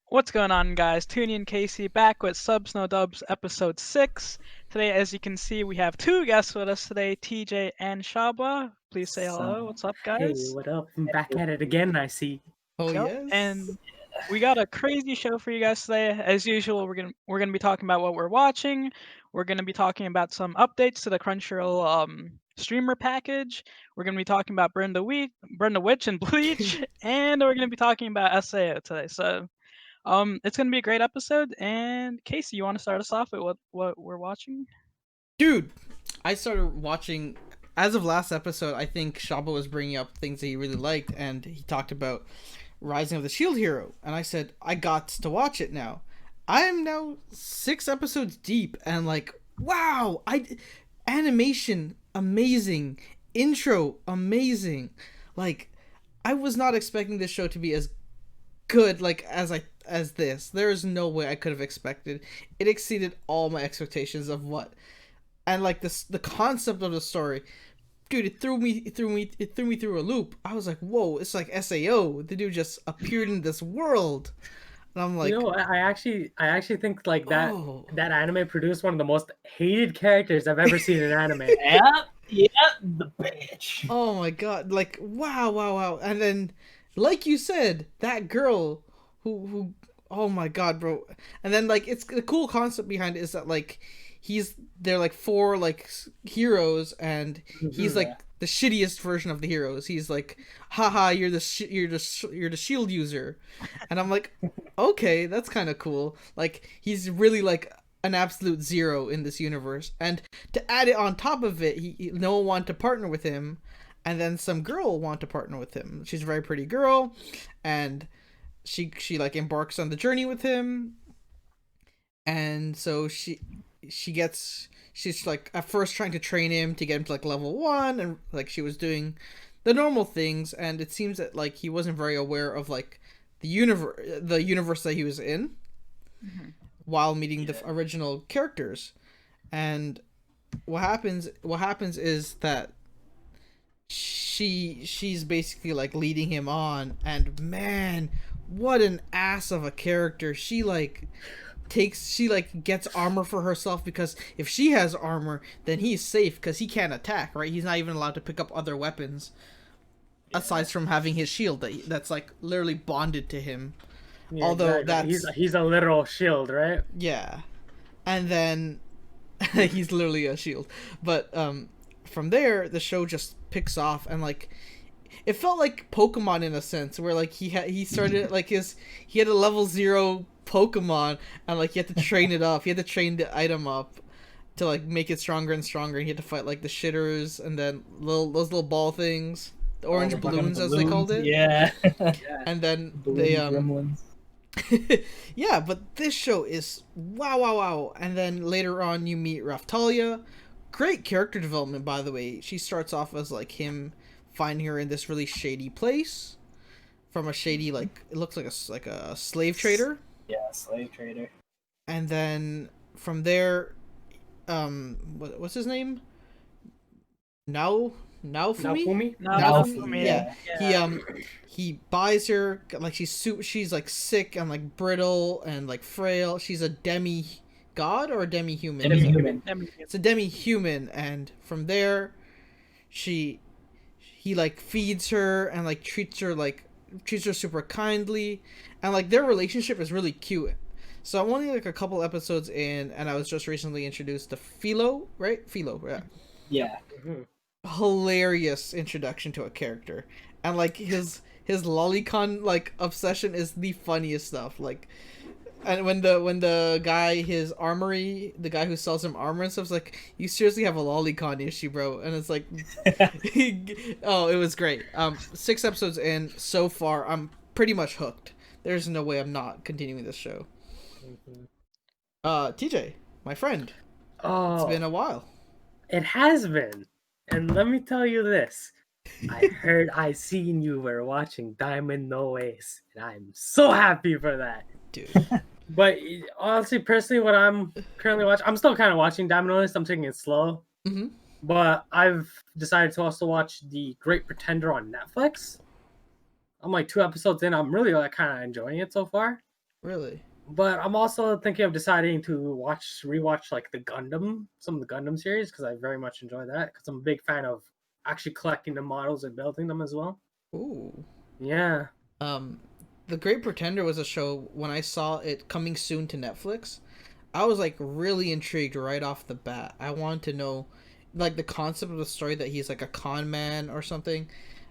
What's going on, guys? Toonie and Casey back with Subs No Dubs episode 6. Today, as you can see, we have two guests with us today, TJ and Shaba. Please say hello. So, What's up, Hey, guys? what up? I'm back at it again, I see. Oh Yep. yes. And we got a crazy show for you guys today. As usual, we're gonna be talking about what we're watching. We're gonna be talking about some updates to the Crunchyroll streamer package. We're gonna be talking about Brenda Witch, and Bleach, and we're gonna be talking about SAO today. So it's gonna be a great episode. And Casey, you want to start us off with what we're watching? Dude, I started watching as of last episode. I think Shaba was bringing up things that he really liked, and he talked about Rising of the Shield Hero, and I said I got to watch it now. I am now 6 episodes deep, and like, wow! Animation amazing, intro amazing. Like, I was not expecting this show to be as good as this. There is no way I could have expected. It exceeded all my expectations of what, and like the concept of the story, dude. It threw me through a loop. I was like, whoa! It's like SAO. The dude just appeared in this world, and I'm like, I actually think like that oh, that anime produced one of the most hated characters I've ever seen in anime. Yep, the bitch. oh my god! Like, wow! And then, like you said, that girl who, oh my god, bro. And then like, it's the cool concept behind it is that like they're like four like heroes, and he's like the shittiest version of the heroes. He's like, haha, you're the shield user, and I'm like, okay, that's kind of cool. Like, he's really like an absolute zero in this universe, and to add it on top of it, no one wanted to partner with him, and then some girl wanted to partner with him. She's a very pretty girl, and she like embarks on the journey with him, and so she's like at first trying to train him to get him to like level 1, and like she was doing the normal things, and it seems that like he wasn't very aware of like the universe that he was in while meeting the original characters. And what happens is that she's basically like leading him on, and man, what an ass of a character. She like gets armor for herself, because if she has armor, then he's safe because he can't attack, right? He's not even allowed to pick up other weapons aside from having his shield that's like literally bonded to him. Yeah, Although exactly. that's he's a literal shield, right? yeah. And then he's literally a shield. But from there the show just picks off, and like it felt like Pokemon in a sense, where like he started like he had a level 0 Pokemon, and like he had to train it up. He had to train the item up to like make it stronger and stronger. And he had to fight like the shitters, and then those little ball things, the orange The fucking balloons as they called it. Yeah. And then Balloon they gremlins. yeah, but this show is wow. And then later on you meet Raftalia. Great character development, by the way. She starts off as like him finding her in this really shady place from a shady, like, it looks like a slave trader. Yeah, slave trader. And then from there, what's his name? Naofumi? Naofumi? Yeah. He buys her, like she's like sick and like brittle and like frail. She's a demi god or a demi human. Demi-human. It's a demi human, and from there, he like feeds her and like treats her super kindly, and like their relationship is really cute. So I'm only like a couple episodes in, and I was just recently introduced to Philo, right? Philo, yeah. Yeah. Hilarious introduction to a character, and like his lolicon like obsession is the funniest stuff. Like, and when the guy, his armory, the guy who sells him armor and stuff, is like, you seriously have a lolicon issue, bro. And it's like oh, it was great. 6 episodes in so far, I'm pretty much hooked. There's no way I'm not continuing this show. TJ, my friend, it's been a while. It has been. And let me tell you this. I seen you were watching Diamond No Ace, and I'm so happy for that. Dude. But honestly, personally, what I'm currently watching, I'm still kind of watching Diamond No Ace. I'm taking it slow. Mm-hmm. But I've decided to also watch The Great Pretender on Netflix. I'm like 2 episodes in. I'm really like kind of enjoying it so far. Really? But I'm also thinking of deciding to rewatch like some of the Gundam series because I very much enjoy that because I'm a big fan of actually collecting the models and building them as well. Ooh. Yeah. Um, The Great Pretender was a show when I saw it coming soon to Netflix. I was like really intrigued right off the bat. I wanted to know like the concept of the story that he's like a con man or something.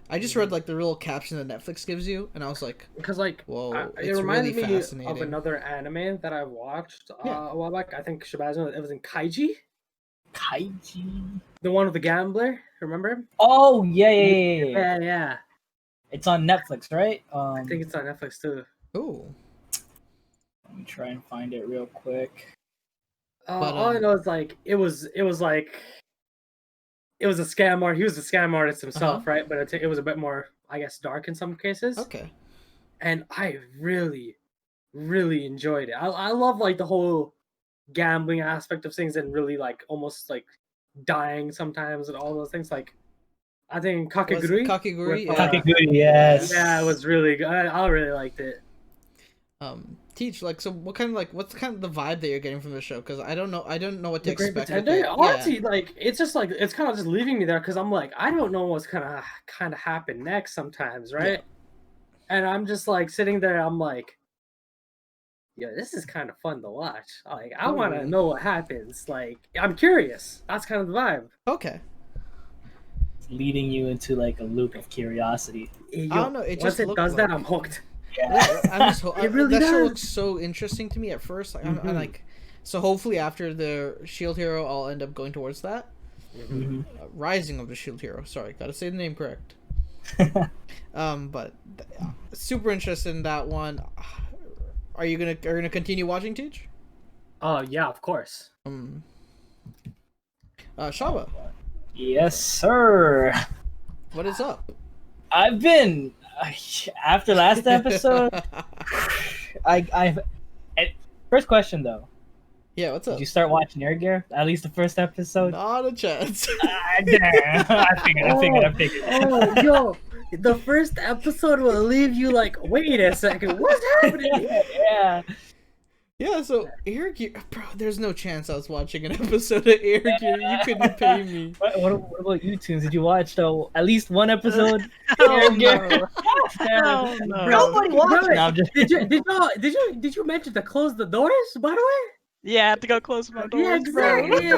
I just read like the little caption that Netflix gives you, and I was like, Because like "Whoa, it it's reminded really me of fascinating." another anime that I watched Yeah. a while back. I think Shabazz, it was in Kaiji, Kaiji. the one with the gambler. Remember? Oh yeah. Yeah, yeah. It's on Netflix, right? I think it's on Netflix too. Ooh. Let me try and find it real quick. But, All I know is like it was like it was a scam art. He was a scam artist himself, right? But it was a bit more, I guess, dark in some cases. Okay. And I really, really enjoyed it. I love like the whole gambling aspect of things and really like almost like dying sometimes and all those things. Like I think Kakegurui. Kakegurui? with, Yeah. Kakegurui, yes. Yeah, it was really good. I really liked it. Teach like so. What's kind of the vibe that you're getting from the show? Because I don't know what to The Great expect. with Pretender. it. Honestly, like it's just like it's kind of just leaving me there because I'm like I don't know what's gonna kind of happen next sometimes, right? Yeah. And I'm just like sitting there. I'm like, yeah, this is kind of fun to watch. Like I want to Ooh. know what happens. Like I'm curious. That's kind of the vibe. Okay. It's leading you into like a loop of curiosity. Yo, I don't know, it once just it looked does that, like- I'm hooked. Yeah, I'm just It really that show does. looks so interesting to me at first. Like I'm Mhm. like, so hopefully after the Shield Hero, I'll end up going towards that. Mhm. Rising of the Shield Hero. Sorry, gotta say the name correct. But super interested in that one. Are you gonna continue watching Teach? Oh yeah, of course. Shaba, Yes, sir. what is up? I've been after last episode. I first question though. Yeah, what's Did up? you start watching Air Gear? At least the first episode. Not a chance. Damn. I figured. Oh, yo, the first episode will leave you like, wait a second, what's happening? Yeah. Yeah, so Air Gear, bro. There's no chance I was watching an episode of Air Gear. You couldn't pay me. What about you, Tunes? Did you watch at least one episode? Hell Air Gear? no. Hell no. Nobody watched. No, I'm just. Did you mention to close the doors? By the way. Yeah, I have to go close my doors, Yeah, exactly.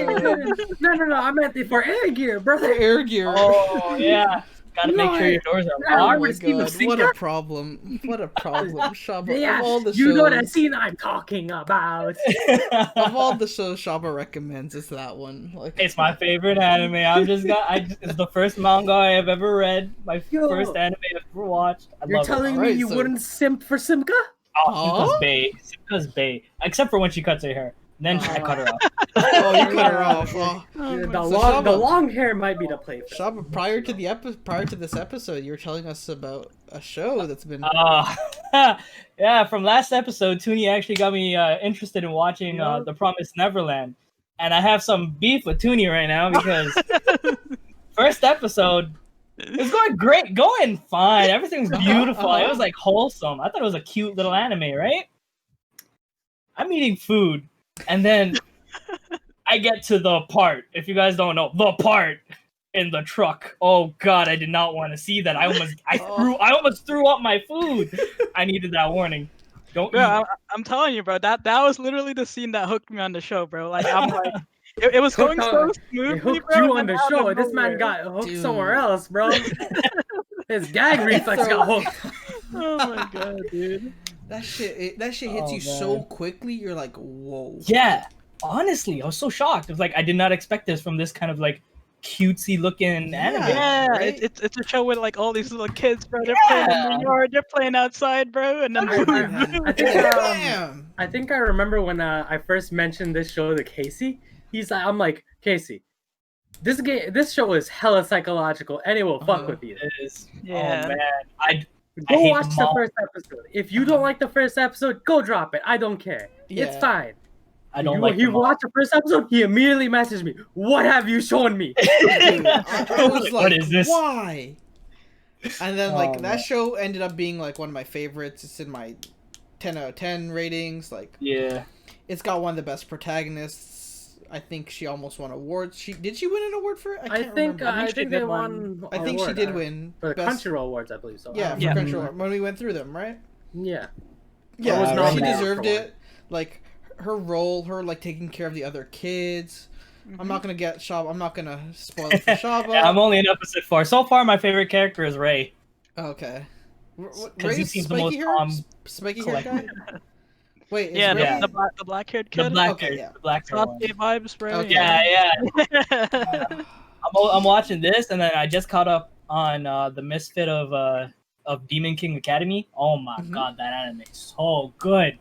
bro. No. I meant it for Air Gear, brother. Air Gear. Oh yeah. Gotta make sure your doors are Yeah, Oh locked. my Steve god, what Sinker? a problem. What a problem. Shaba, Yeah, of all the you know that shows, scene I'm talking about. of all the shows Shaba recommends, it's that one. Like, It's my favorite anime. It's the first manga I have ever read. My Yo. first anime I've ever watched. I You're love telling it. me Alright, you so- wouldn't simp for Simka? Oh, Huh? Simka's bae. Simka's bae. Except for when she cuts her hair. Then I cut her off. oh, you cut her off. Oh. Oh my The God. long, the Shaba- long hair might be the play. Shaba, prior to this episode, you were telling us about a show that's been. Yeah, from last episode, Toonie actually got me interested in watching Yeah. The Promised Neverland. And I have some beef with Toonie right now because first episode, it's going great, going fine. Everything's beautiful. It was like wholesome. I thought it was a cute little anime, right? I'm eating food, and then I get to the part. If you guys don't know, the part in the truck. Oh God, I did not want to see that. I almost threw up my food. I needed that warning. Don't Bro, eat. I'm telling you, bro. That was literally the scene that hooked me on the show, bro. Like I'm like, it was going so They smoothly, hooked bro. you on and the out of show. This man nowhere- got hooked Dude. somewhere else, bro. His gag reflex got hooked. Oh my god, dude. That shit hits Oh, you so man. quickly. You're like, whoa. Yeah, honestly, I was so shocked. It was like I did not expect this from this kind of like cutesy looking anime. Yeah, right? it's a show with like all these little kids, bro. They're playing in the yard, they're playing outside, bro, and then I- boom. I think, Damn. I think I remember when I first mentioned this show to Casey. I'm like, Casey, this show is hella psychological, and it will fuck Uh-huh. with you. It is. Yeah. Oh man, I Go hate watch the mom. first episode. If you don't like the first episode, go drop it. I don't care. It's Yeah. fine. I don't like He them all. watched the first episode. He immediately messaged me. What have you shown me? I was like, What is this? Why? And then like Oh, that man. show ended up being like one of my favorites. It's in my 10 out of 10 ratings. Like, Yeah. it's got one of the best protagonists. I think she almost won awards. Did she win an award for it? I can't think remember. I think they won. I think she award, did win for the best. Crunchyroll awards, I believe. So Yeah, for Yeah. Crunchyroll when we went through them, right? yeah. Yeah, was she nominated deserved for one. it. Like her role, her like taking care of the other kids. I'm not gonna get Shaba. I'm not gonna spoil it for Shaba. Yeah, I'm only in episode 4. So far, my favorite character is Ray. Okay. Because he Ray's seems the spiky most hair? calm. Spiky hair guy? Wait, is Yeah, Ray... Yeah. the black-haired kid. The black Okay, hair, yeah. the black hair one. Sasuke vibes, bro. Okay. Yeah, yeah. I'm watching this, and then I just caught up on the Misfit of Demon King Academy. Oh my Mhm. god, that anime is so good.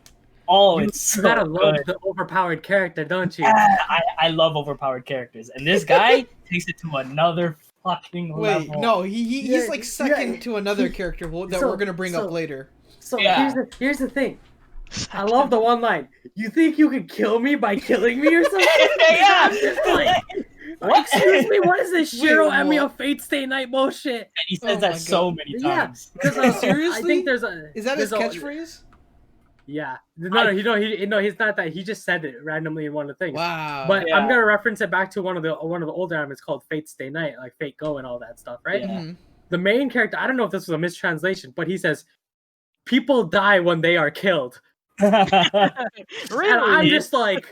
Oh, You it's so gotta love good. the overpowered character, don't you? Yeah, I love overpowered characters, and this guy takes it to another fucking Wait, level. no, he's Yeah, like second yeah. to another character that So- we're gonna bring so- up later. So Yeah. here's the thing. I love the one line. You think you can kill me by killing me or something? Yeah. I'm just like, What? excuse me, what is this Wait, Shiro what? Emio Fate Stay Night bullshit? And he Oh says my that so God. many Yeah. times. Because Seriously? I think there's a. Is that his there's a- catchphrase? Yeah. No, he's not that. He just said it randomly in one of the things. Wow. But Yeah. I'm gonna reference it back to one of the older animes called Fate Stay Night, like Fate Go and all that stuff, right? Yeah. Mhm. The main character, I don't know if this was a mistranslation, but he says, "People die when they are killed," and I'm Really? just like,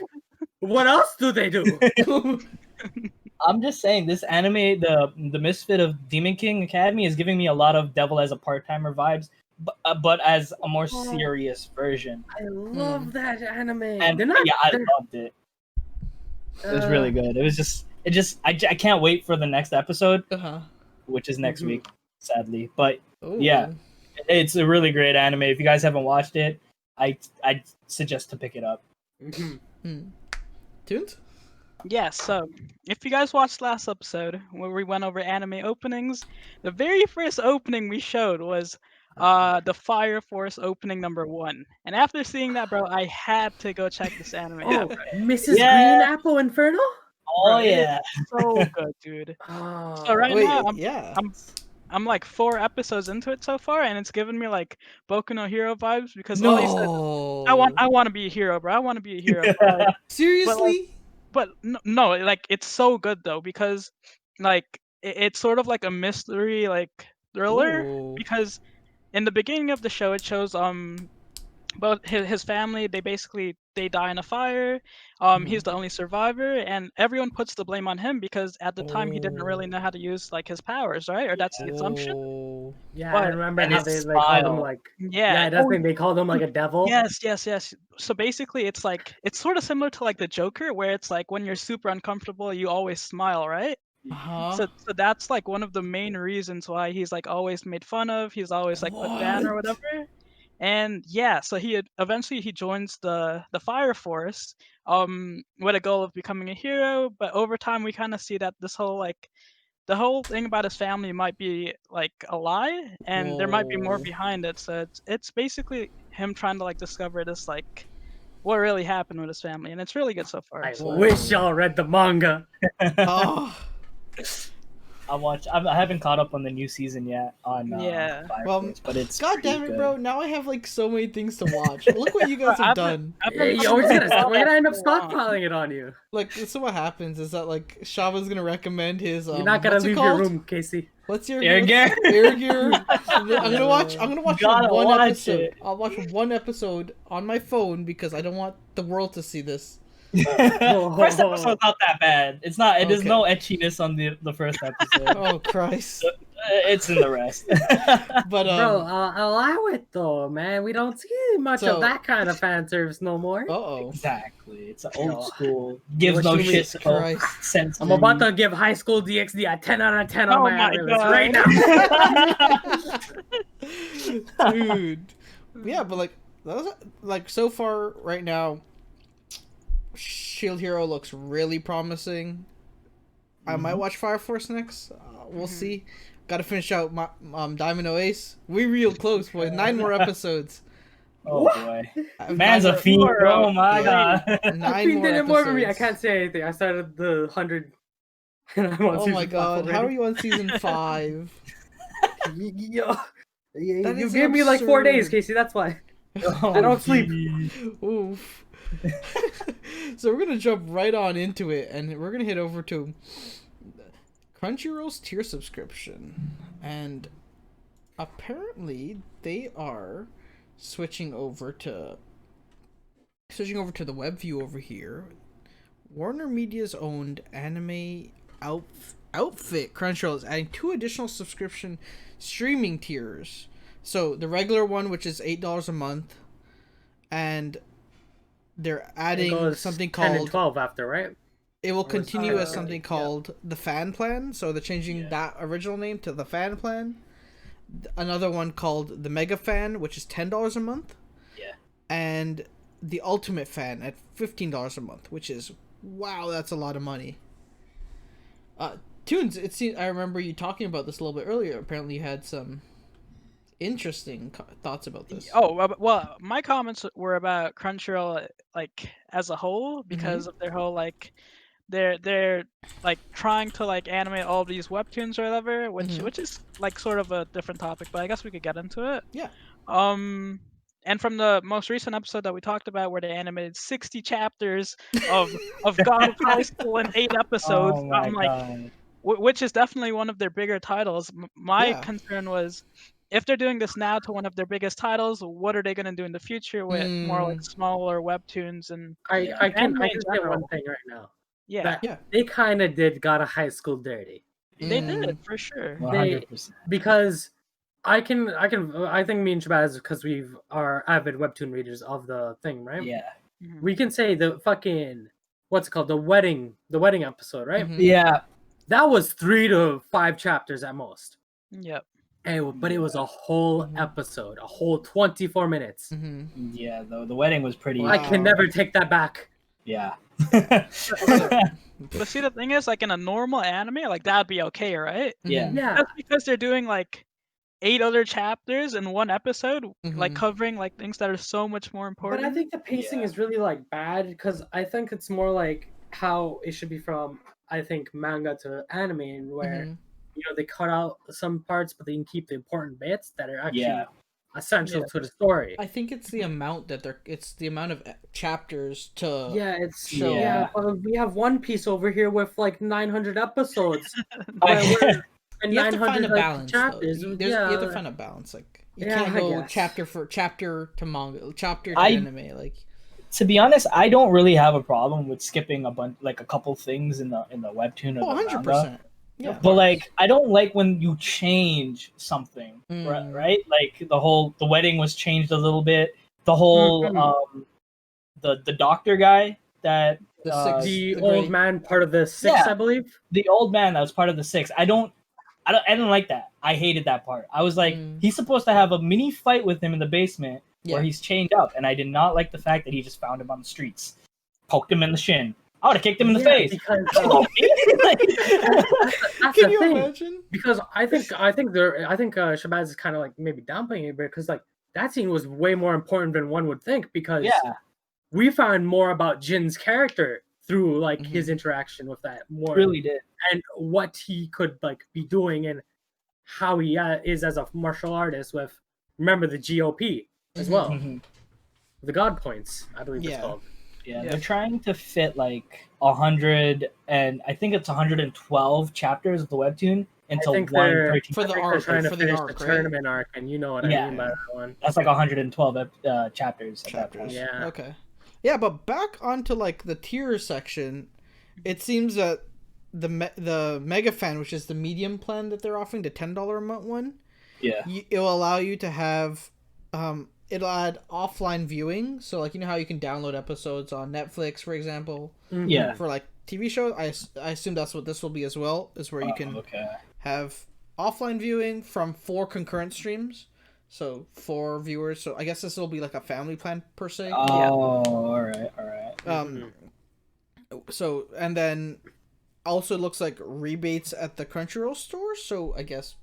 "What else do they do?" I'm just saying, this anime, the Misfit of Demon King Academy, is giving me a lot of Devil as a part-timer vibes, but as a more serious version. I love that anime. And They're not, yeah, I they're- loved it. It was really good. It was just I can't wait for the next episode, Uh-huh. which is next Mhm. week, sadly. But Ooh. Yeah. it's a really great anime. If you guys haven't watched it, I suggest to pick it up. Mhm. Tunes? Yeah, so if you guys watched last episode where we went over anime openings, the very first opening we showed was the Fire Force opening #1. And after seeing that, bro, I had to go check this anime Oh, out. Mrs. Yeah. Green Apple Inferno? Oh Bro, it is yeah. so good, dude. Oh, So right Wait, now, yeah. I'm like 4 episodes into it so far, and it's giving me like Boku no Hero vibes because all he said, No. I want to be a hero, bro. I want to be a hero. Seriously? But no, like it's so good though because like it's sort of like a mystery like thriller Ooh. because in the beginning of the show it shows both his family they die in a fire. He's the only survivor, and everyone puts the blame on him because at the time he didn't really know how to use like his powers, right? Or that's the assumption. Oh. yeah, but- I remember and how his they called him smile. like. Yeah. Yeah, that's thing. They called him like a devil. Yes. So basically, it's like it's sort of similar to like the Joker, where it's like when you're super uncomfortable, you always smile, right? Uh-huh. So that's like one of the main reasons why he's like always made fun of. He's always like put down or What? whatever. And yeah, so eventually he joins the Fire Force, with a goal of becoming a hero. But over time, we kind of see that this whole like the whole thing about his family might be like a lie, and there might be more Whoa. behind it. So it's basically him trying to like discover this like what really happened with his family, and it's really good so far. I So. wish y'all read the manga. Oh. I haven't caught up on the new season yet on Yeah. Fire Well, Force, but it's God pretty damn it, good. bro. Now I have like so many things to watch. Look what you guys have done. Hey, yo, we're gonna end up stockpiling it on you. Like, so what happens is that like Shaba's gonna recommend his You're not gonna what's it leave your called? room, Casey. What's your Air Gear? Air Gear. I'm gonna watch Gotta one watch episode. it. I'll watch one episode on my phone because I don't want the world to see this. First episode's not that bad. It's not. There's Okay. no etchiness on the first episode. Oh Christ. It's in the rest. But Bro, allow it though, man. We don't see much So- of that kind of fan service no more. uh-oh. Exactly. It's an old Yo. school. Gives What no you mean? shit. So Christ. sense. I'm about to give High School DxD a 10 out of 10 on Oh my my anime list God. right now. Dude. Yeah, but like those, like so far right now, Shield Hero looks really promising. I might watch Fire Force next. We'll see. Got to finish out my Diamond Ace. We real close, boy. 9 more episodes. Oh boy. I've Man's a nine fiend. more, Oh my yeah. god. more- 9 Fiend more did it more for me. I episodes. can't say anything. I started the 100. And I'm on Oh season my 5 god, how are already. you on season 5? Yo, That you is gave me like 4 days, absurd. Casey. That's why. I don't sleep. Oof. So we're gonna jump right on into it, and we're gonna head over to Crunchyroll's tier subscription, and apparently they are switching over to the web view over here. Warner Media's owned anime outfit Crunchyroll is adding 2 additional subscription streaming tiers. So the regular one, which is $8 a month, and they're adding something 10 and called 12 after, right? it will Or was continue it- as something called the fan plan. So they're changing that original name to the fan plan. Another one called the mega fan, which is $10 a month. Yeah. And the ultimate fan at $15 a month, which is wow, that's a lot of money. Tunes, it seems I remember you talking about this a little bit earlier. Apparently, you had some interesting thoughts about this. Oh, well, my comments were about Crunchyroll like as a whole because of their whole like they're like trying to like animate all these webtoons or whatever, which is like sort of a different topic, but I guess we could get into it. Yeah. And from the most recent episode that we talked about, where they animated 60 chapters of God of High School in 8 episodes, Oh my I'm like, god. which is definitely one of their bigger titles. My Yeah. concern was, if they're doing this now to one of their biggest titles, what are they going to do in the future with more like smaller webtoons and I can anime in say general? one thing right now. Yeah, That Yeah. they kind of did got a high school dirty they did for sure. 100%. because I think me and Shabazz, because we are avid webtoon readers of the thing, right? Yeah. Mhm. We can say the fucking what's it called, the wedding episode, right? Mhm. Yeah. That was 3 to 5 chapters at most. Yep. But it was a whole episode, a whole 24 minutes. Yeah. The wedding was pretty. I can never take that back. Yeah. But see, the thing is, like in a normal anime, like that'd be okay, right? Yeah. Yeah. That's because they're doing like 8 other chapters in one episode, like Mhm. covering like things that are so much more important. But I think the pacing is really like bad because I think it's more like how it should be from I think manga to anime, where they cut out some parts, but they can keep the important bits that are actually essential to the story. I think it's the amount it's the amount of chapters to Yeah, but we have One Piece over here with like 900 episodes. And you have to find a 900 like, balance. chapters. You have to find a balance. Like you Yeah, can't I go guess. chapter to manga, chapter to I- anime. Like To be honest, I don't really have a problem with skipping a couple things in the webtoon or the 100%. Yeah. But like, I don't like when you change something, Mm. right? Like the wedding was changed a little bit. The whole the doctor guy that The old man, part of the 6, Yeah. I believe. the old man that was part of the 6. I didn't like that. I hated that part. I was like, he's supposed to have a mini fight with him in the basement where he's chained up, and I did not like the fact that he just found him on the streets, poked him in the shin. I would have kicked him in the face. Because that's Can the you thing. imagine? Because I think Shabazz is kind of like maybe downplaying it because like that scene was way more important than one would think because we found more about Jin's character through like his interaction with that more really did, and what he could like be doing and how he is as a martial artist with remember the GOP as well, the God points I believe it's called. Yeah, they're trying to fit like 100 and I think it's 112 chapters of the webtoon into one 13. For the They're arc, trying to for the finish arc, the right? tournament arc, and you know what I mean by that one. That's like 112 chapters. At that point. Yeah. Okay. Yeah, but back onto like the tier section, it seems that the mega fan, which is the medium plan that they're offering, the $10 a month one, it will allow you to have it'll add offline viewing. So like you know how you can download episodes on Netflix, for example. Yeah. For like TV shows, I assume that's what this will be as well. Is where you can have offline viewing from 4 concurrent streams. So 4 viewers. So I guess this will be like a family plan per se. Oh, all right. So and then also it looks like rebates at the Crunchyroll store. So I guess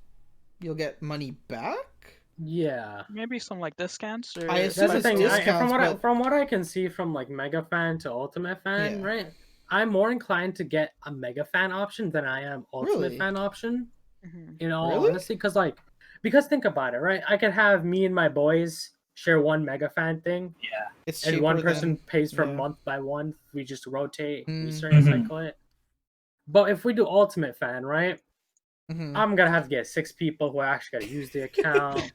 you'll get money back. Yeah. Maybe some like discounts or I assume That's the it's thing. discounts, From what I can see from like Mega Fan to Ultimate Fan, Yeah. right? I'm more inclined to get a Mega Fan option than I am Ultimate Really? Fan option. Mhm. You know, Really? honestly, because think about it, right? I could have me and my boys share one mega fan thing, It's and one cheaper person than- pays for yeah. month by month. We just rotate, we Mm. certain Mhm. cycle it. But if we do Ultimate Fan, right? Mhm. I'm gonna have to get 6 people who actually gotta use the account.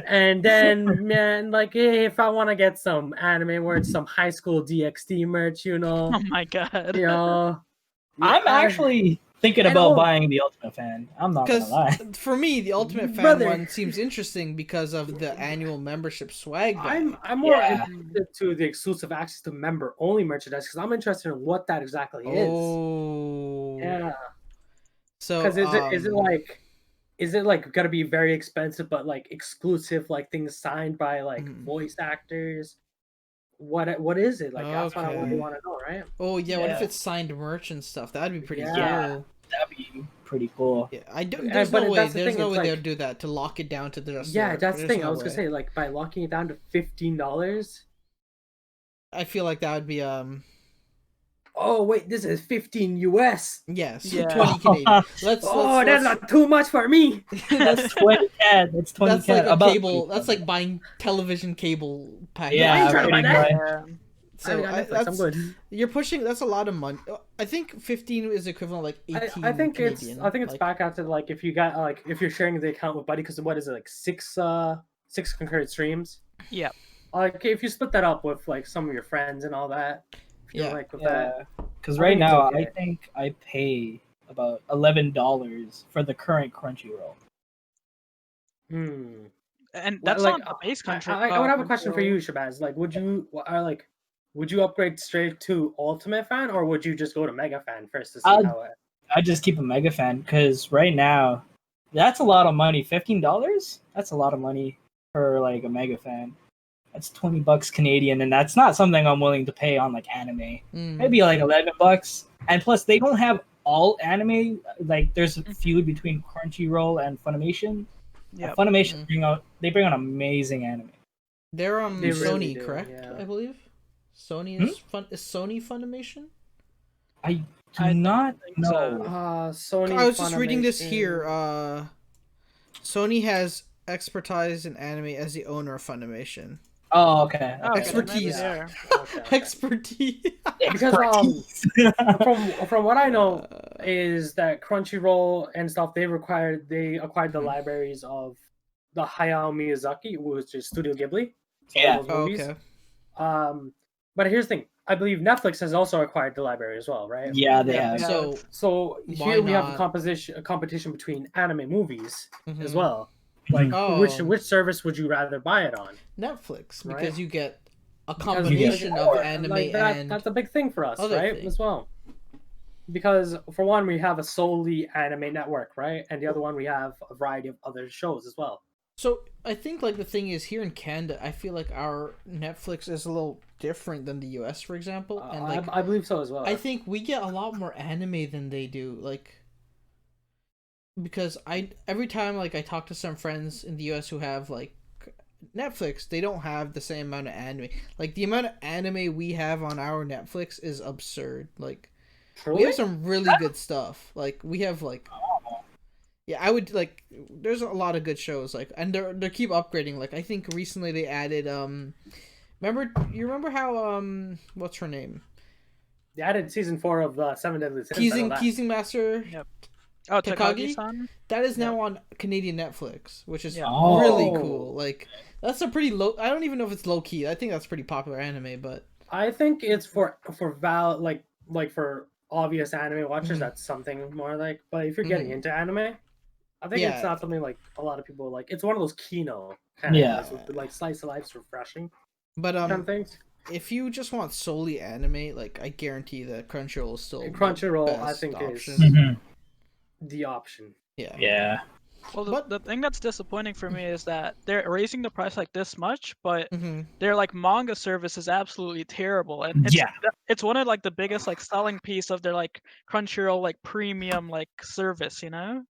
And then, man, like, hey, if I want to get some anime where it's some high school DxD merch, you know, Oh my god. you know, I'm I- actually thinking and about all- buying the Ultimate Fan. I'm not gonna Because lie. for me, the Ultimate Fan Brother. one seems interesting because of the annual membership swag bag. I'm more Yeah. interested to the exclusive access to member only merchandise because I'm interested in what that exactly is. Oh. Yeah, So because is it like gonna be very expensive but like exclusive, like things signed by like Mhm. voice actors? What is it like? That's what I Okay. really want to know, right? Oh yeah, what if Yeah. it's signed merch and stuff? That'd be pretty Yeah. cool. That'd be pretty cool. Yeah, I don't. And- There's but no way. that's the There's thing, no it's way they'll like- do that to lock it down to just. Yeah, their- that's the there's thing. no I was gonna way. say, like, by locking it down to $15. I feel like that would be Oh wait, this is 15 US. yes, Yeah. 20 Canadian. Let's Oh, that's let's, not too much for me. that's 20 CAD. That's 20 that's like CAD. a About cable. 20 That's like buying television cable package. I Yeah, ain't trying to buy pretty that. much. Yeah. So I got Netflix, that's I'm good. you're pushing. That's a lot of money. I think 15 is equivalent like 18. I think Canadian. it's like, back out to like if you got like if you're sharing the account with Buddy, because what is it like six concurrent streams? Yep. Like if you split that up with like some of your friends and all that, if you Yeah. like with that. Yeah, because I right think it's now okay. I think I pay about $11 for the current Crunchyroll. Hmm. And that's Like, not the base country. I would have a question for Crunchyroll. you, Shabazz. Like, would you upgrade straight to Ultimate Fan, or would you just go to Mega Fan first to see I'll- how it? I just keep a Mega Fan because right now that's a lot of money. $15? That's a lot of money for like a Mega Fan. That's $20 Canadian, and that's not something I'm willing to pay on like anime. Maybe like $11. And plus, they don't have all anime. Like, there's a feud between Crunchyroll and Funimation. Yep. Funimation bring out amazing anime. They're They Sony, really do, correct? yeah. I believe. Sony Hmm? is Sony Funimation. I I do not think so. know. Sony. I was just reading this Funimation. here. Sony has expertise in anime as the owner of Funimation. Oh, okay. Oh, okay, Expertise. maybe there. Okay. Expertise. Because, Expertise. from what I know Uh, is that Crunchyroll and stuff they acquired the Mhm. libraries of the Hayao Miyazaki, which is Studio Ghibli. So all Yeah. those oh, movies. okay. But here's the thing. I believe Netflix has also acquired the library as well, right? Yeah, they Yeah, have. yeah. So So Why here we have not? a competition between anime movies as mhm. well. Like Oh. which service would you rather buy it on? Netflix, Right. because you get a Because combination like, of like, anime and that's a big thing for us, other right? thing. As well. Because for one, we have a solely anime network, right? And the other one we have a variety of other shows as well. So I think like the thing is here in Canada, I feel like our Netflix is a little different than the US, for example, and like I believe so as well. I think we get a lot more anime than they do, like because every time like I talk to some friends in the US who have like Netflix, they don't have the same amount of anime. Like the amount of anime we have on our Netflix is absurd. Like we Truly? have some really good stuff. Like we have like yeah, I would like there's a lot of good shows like and they keep upgrading. Like I think recently they added remember how what's her name? They added season 4 of Seven Deadly Sins. I know that. Keizing Master Oh, Takagi? Takagi-san? that is now on Canadian Netflix, which is Yeah. really Oh. cool. Like that's a pretty low I don't even know if it's low key. I think that's pretty popular anime, but I think it's for like for obvious anime watchers. Mhm. That's something more like. But if you're getting Mhm. into anime, I think Yeah. it's not something like a lot of people like. It's one of those Kino kind Yeah. of with, like slice of life's refreshing but kind of things. if you just want solely anime, like I guarantee that Crunchyroll is still the Crunchyroll, I best think, option. is Mhm. the option. Yeah. Yeah. Well, But- the thing that's disappointing for me is that they're raising the price like this much, but hmm their like manga service is absolutely terrible, and it's one of like the biggest like selling piece of their like Crunchyroll like premium like service, you know?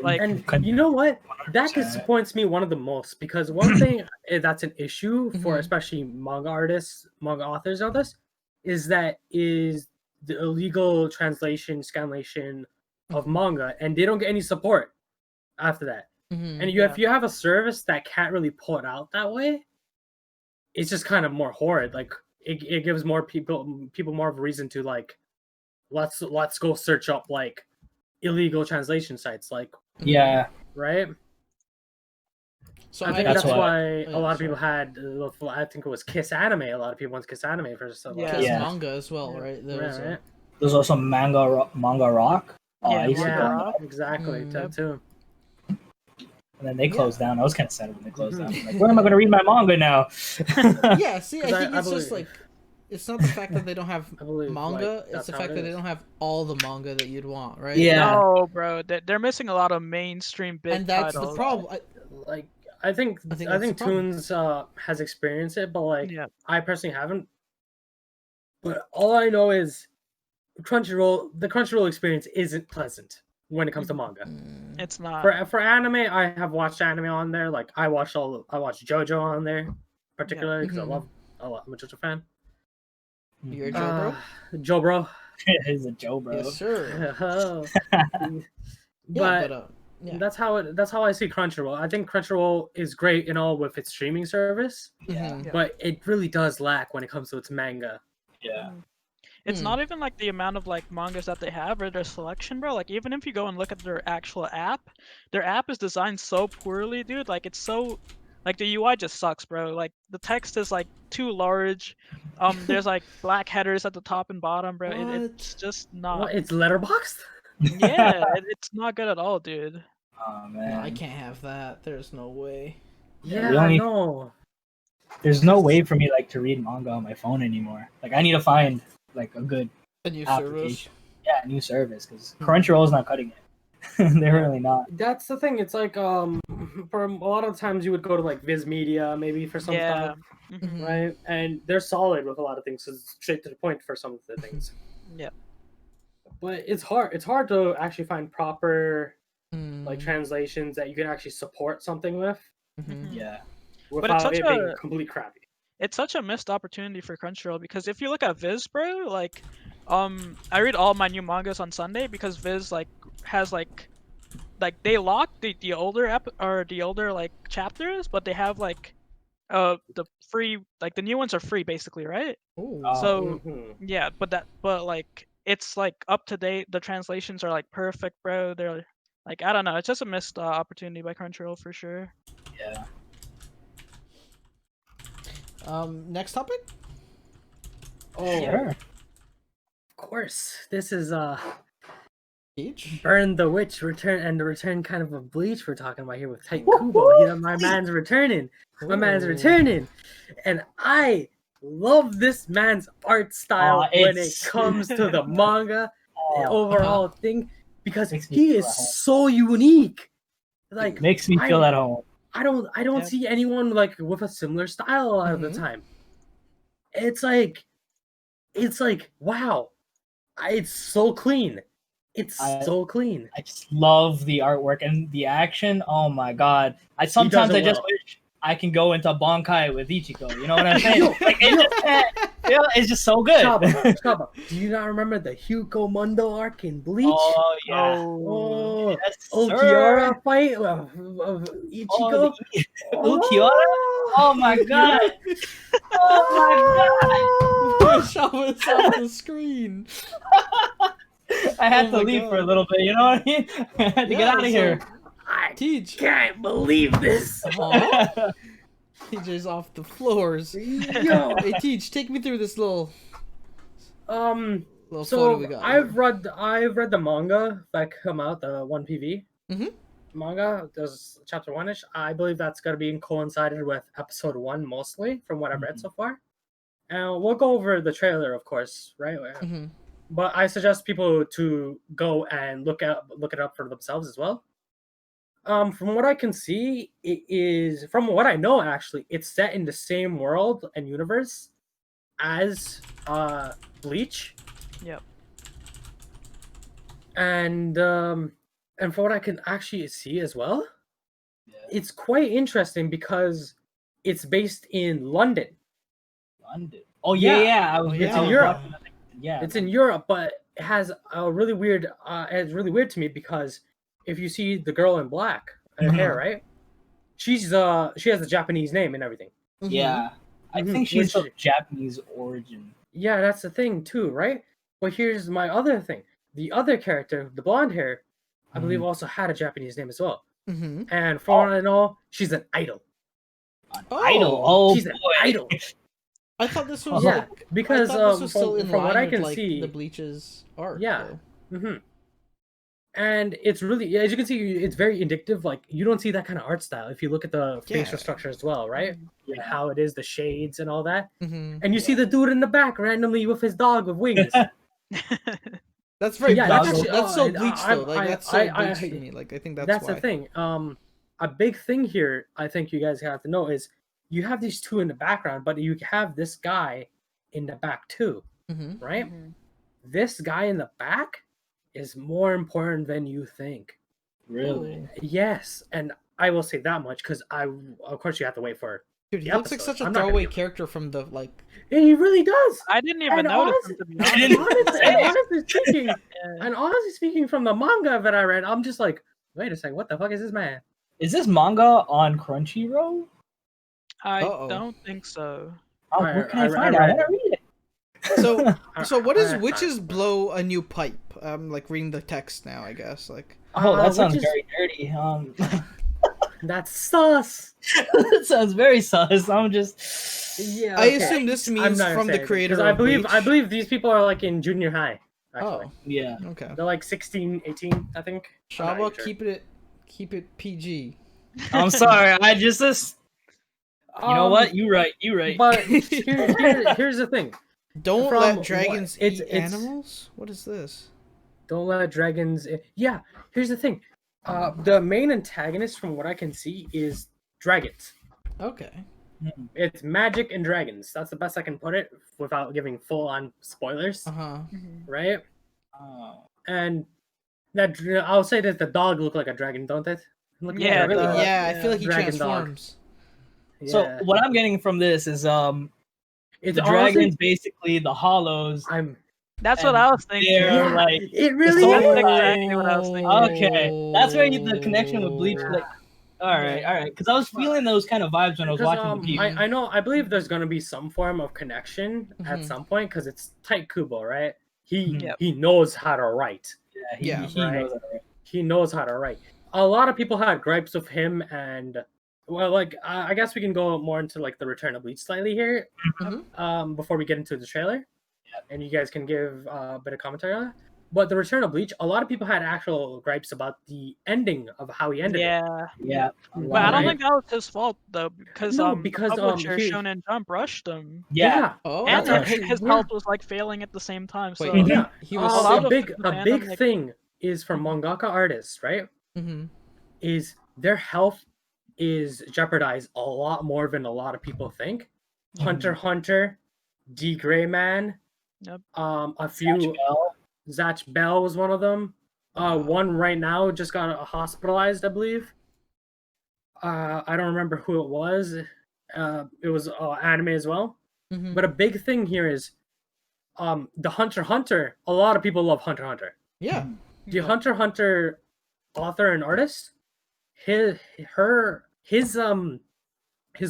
Like- And you know what? That 100%. disappoints me one of the most because one thing that's an issue for Mhm. especially manga artists, manga authors of this, is the illegal translation, scanlation of manga, and they don't get any support after that. hmm And Yeah. if you have a service that can't really pull it out that way, it's just kind of more horrid. Like it gives more people more of a reason to like let's go search up like illegal translation sites, like Yeah. right. So I think That's that's why- why yeah, a lot of sorry. people had. I think it was Kiss Anime. A lot of people went to Kiss Anime for stuff. Yeah. Like Kiss Yeah. manga as well, Yeah. right? that. There was Right. There's also Manga Rock. Oh, Yeah, I used to Manga go, Rock. Exactly. Mm. That too. and then they closed down. I was kind of sad when they closed Mhm. down. Like, where am I going to read my manga now? Yeah, see, I 'Cause think I it's just believe- like it's not the fact that they don't have I believe, manga, like, it's that's the how fact it that they is. don't have all the manga that you'd want, right? Yeah. No, bro, they're missing a lot of mainstream big And that's titles. the problem. Like I think I think I that's think the problem. Toons has experienced it, but like Yeah. I personally haven't. But all I know is the Crunchyroll experience isn't pleasant when it comes to manga. Mm. It's not. For anime, I have watched anime on there. Like I watched JoJo on there, particularly because Mhm. I'm a JoJo fan. You're a Joe bro? Joe bro. He's a Joe, bro. Yes, sir. But Yeah. that's how I see Crunchyroll. I think Crunchyroll is great and all with its streaming service, Yeah. Yeah. but it really does lack when it comes to its manga. Yeah. It's Hmm. not even like the amount of like mangas that they have or their selection, bro. Like even if you go and look at their actual app, their app is designed so poorly, dude. Like it's so like the UI just sucks, bro. Like the text is like too large. There's like black headers at the top and bottom, bro. It's What? just not. What? It's letterboxed? Yeah, it's not good at all, dude. Oh No, man. I can't have that. There's no way. Yeah, the I only- know. There's no way for me like to read manga on my phone anymore. Like I need to find like a good A new service. application. Yeah, new service because Crunchyroll's not cutting it. They're really not. That's the thing. It's like for a lot of times you would go to like Viz Media maybe for some Yeah. stuff, Mhm. right? And they're solid with a lot of things, so it's straight to the point for some of the things. Yeah. But it's hard. It's hard to actually find proper like Mm, translations that you can actually support something with mhm. Yeah. without such it being a- complete crappy. It's such a missed opportunity for Crunchyroll because if you look at Viz, bro, like, I read all my new mangas on Sunday because Viz like has like they lock the older the older like chapters, but they have like the free like the new ones are free basically, right? Ooh. So Mhm. yeah, but like it's like up to date. The translations are like perfect, bro. They're like I don't know. It's just a missed opportunity by Crunchyroll for sure. Yeah. Next topic? Oh, Sure. of course. This is Peach? Burn the Witch the return kind of a Bleach we're talking about here with Tight Kubo. My man's returning. My man's Ooh. returning. And I love this man's art style when it it's- comes to the manga Oh, overall thing because Makes me he feel is at home. so unique. Like makes me feel at home. I don't Yeah. see anyone like with a similar style a lot of the Mhm. time. It's like wow. It's so clean. It's so clean. I just love the artwork and the action. Oh my god! does Sometimes it I just well. wish I can go into Bonkai with Ichigo. You know what I'm saying? Like, it's just so good. Shaba, do you not remember the Hugo Mundo arc in Bleach? Oh yeah. Oh, Yes, Ulquiorra sir. fight of Ichigo. Ulquiorra. Oh my god. Oh Shava's off the screen. my god. I had Oh to my leave for a God. little bit. You know what I mean? I had to get Yeah, out of here. I Teach. can't believe this. Aw. TJ's off the floors. Yo. Hey, Teach, take me through this little photo So we got. I've read the manga that come out, the 1PV Mhm. manga. There's chapter 1ish. I believe that's gonna be coincided with episode 1 mostly, from what I've read so far. And we'll go over the trailer, of course, right? Mhm. But I suggest people to go and look it up for themselves as well. From what I can see, from what I know actually, it's set in the same world and universe as Bleach. Yep. And from what I can actually see as well, it's quite interesting because it's based in London. London. Oh yeah, Yeah. yeah. I was Oh, busy yeah. in Europe. watching the thing. Yeah. It's in Europe, but it has a really weird. It's really weird to me because if you see the girl in black, her hair, right? She has a Japanese name and everything. Mhm. Yeah. I Mhm, think she's which- of Japanese origin. Yeah, that's the thing too, right? But here's my other thing. The other character, the blonde hair, I believe also had a Japanese name as well. Mm-hmm. And from what I know, she's an idol. Idol. Oh she's an boy. idol. I thought this was Yeah, like because I thought this was still in from line what I with can like see, the Bleach's art. Yeah. though. hmm and it's really, as you can see, it's very indicative. Like you don't see that kind of art style if you look at the facial Yeah. structure as well, right? Mhm. And how it is, the shades and all that. Mm-hmm. And you see the dude in the back randomly with his dog with wings. That's very Yeah, Bleach. that's actually- That's so oh, Bleach I- though. Like I- that's so I- Bleach to me. Like I think that's That's why. the thing. A big thing here, I think you guys have to know is you have these two in the background, but you have this guy in the back too, Mm-hmm. right? Mhm. This guy in the back is more important than you think. Really? Yes, and I will say that much because of course, you have to wait for. Dude, he the looks like episode. such a I'm not gonna throwaway give- character from the like. And he really does. I didn't even And notice honest- him, to be I honest. didn't- Honestly speaking, from the manga that I read, I'm just like, wait a second, what the fuck is this man? Is this manga on Crunchyroll? I Uh-oh. don't think so. Oh, I- where can I I find it? I read want to read it. So I- so what is I- witches blow a new pipe? I'm like reading the text now. I guess like. Oh, that sounds which is- very dirty. That's sus. That sounds very sus. I'm just. Yeah, I okay. assume this I'm means not gonna from say the it, creator 'cause I of believe Bleach. I believe these people are like in junior high. Actually. Oh, Yeah. okay. They're like 16, 18, I think. I'm not Shaba, even sure. keep it PG. I'm sorry. I just this. You know what? You right. You right. But here's the thing. Don't From let what- dragons it's- eat it's- animals. What is this? Don't let dragons. Yeah, here's the thing. The main antagonist, from what I can see, is dragons. Okay. It's magic and dragons. That's the best I can put it without giving full-on spoilers, Uh huh. right? Oh. And that I'll say that the dog look like a dragon, don't it? Look Yeah, like a dragon. Yeah, I feel like he Dragon dog. transforms. So Yeah. what I'm getting from this is It's the honestly- dragons basically the hollows. That's what And I was thinking. they're like it really soul- is. That's exactly what I was thinking. okay. That's where the connection with Bleach. Like, all right. Because I was feeling those kind of vibes when I was Because, watching the game. I believe there's gonna be some form of connection at Mhm. some point because it's Type Kubo, right? Yep. He knows how to write. Yeah, Yeah, he right. knows that, right? He knows how to write. A lot of people had gripes with him, and well, like I guess we can go more into like the Return of Bleach slightly here, before we get into the trailer, and you guys can give a bit of commentary on it. But the Return of Bleach, a lot of people had actual gripes about the ending of how he ended. It. Yeah, Yeah. but I don't Right. think that was his fault though, because No, the because, publisher he- Shonen Jump rushed him, Yeah. Oh, and That's his, right. his Yeah. health was like failing at the same time. So Wait, Yeah, he was a lot a of big the fandom, like- thing is for mangaka artists, right? Mm-hmm. Is their health is jeopardized a lot more than a lot of people think. Hunter x Hunter, D Gray Man, Yep. a few. Zatch Bell was one of them. One right now just got hospitalized, I believe. I don't remember who it was. It was anime as well. Mm-hmm. But a big thing here is, the Hunter x Hunter. A lot of people love Hunter x Hunter. Yeah. The Hunter x Hunter author and artist, his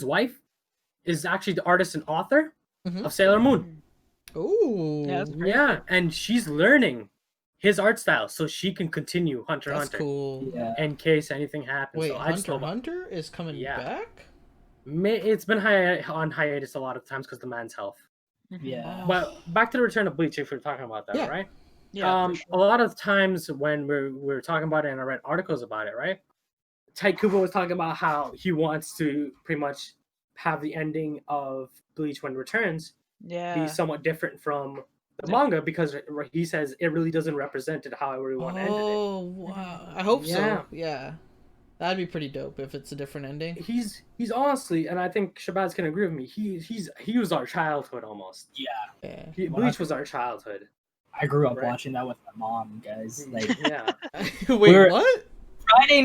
wife is actually the artist and author Mhm. of Sailor Moon. Ooh. Yeah, that's pretty Yeah, and she's learning his art style so she can continue Hunter x That's Hunter cool. Yeah. in case anything happens. Wait, so I just Hunter love Hunter is coming Yeah. back? it's been on hiatus a lot of times because the man's health. Yeah. But back to the Return of Bleach, if we're talking about that, Yeah. right? Yeah, A lot of times when we're talking about it and I read articles about it, right? Type Kubo was talking about how he wants to pretty much have the ending of Bleach when it returns yeah. be somewhat different from the manga because he says it really doesn't represent it how everyone ended it. Oh, wow. I hope Yeah. so. Yeah. That'd be pretty dope if it's a different ending. He's honestly, and I think Shabazz can agree with me. He was our childhood almost. Yeah. Bleach was our childhood. I grew up Right. watching that with my mom, guys. Like Yeah, Wait, We're- what? Friday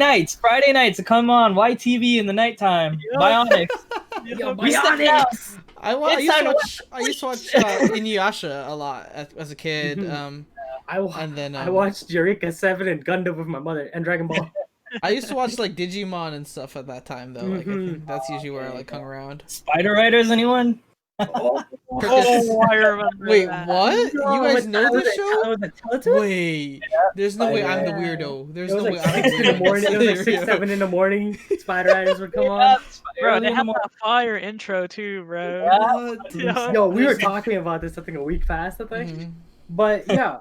nights, come on, YTV in the nighttime. Yeah. Bionics. Yo, We stepped out. I It's time to used to watch Inuyasha a lot as a kid. Mhm. And then I watched Eureka 7 and Gundam with my mother and Dragon Ball. I used to watch like Digimon and stuff at that time though. Like I think Mhm. that's usually where I like hung around. Spider Riders, anyone? Oh, I remember Wait, that. what? no, You guys with know this show? with the Teletubbies? Wait, there's no way I'm the Yeah. weirdo. There's It was no like way I'm 6 in the weirdo morning. It was like 6, scenario. 7 in the morning. Spider Eyes would come Yeah, on. Bro, early they in the have morning. that fire intro too, bro. What? Yeah. Yo, we were talking about this, I think, a week past, I think. Mhm. But yeah,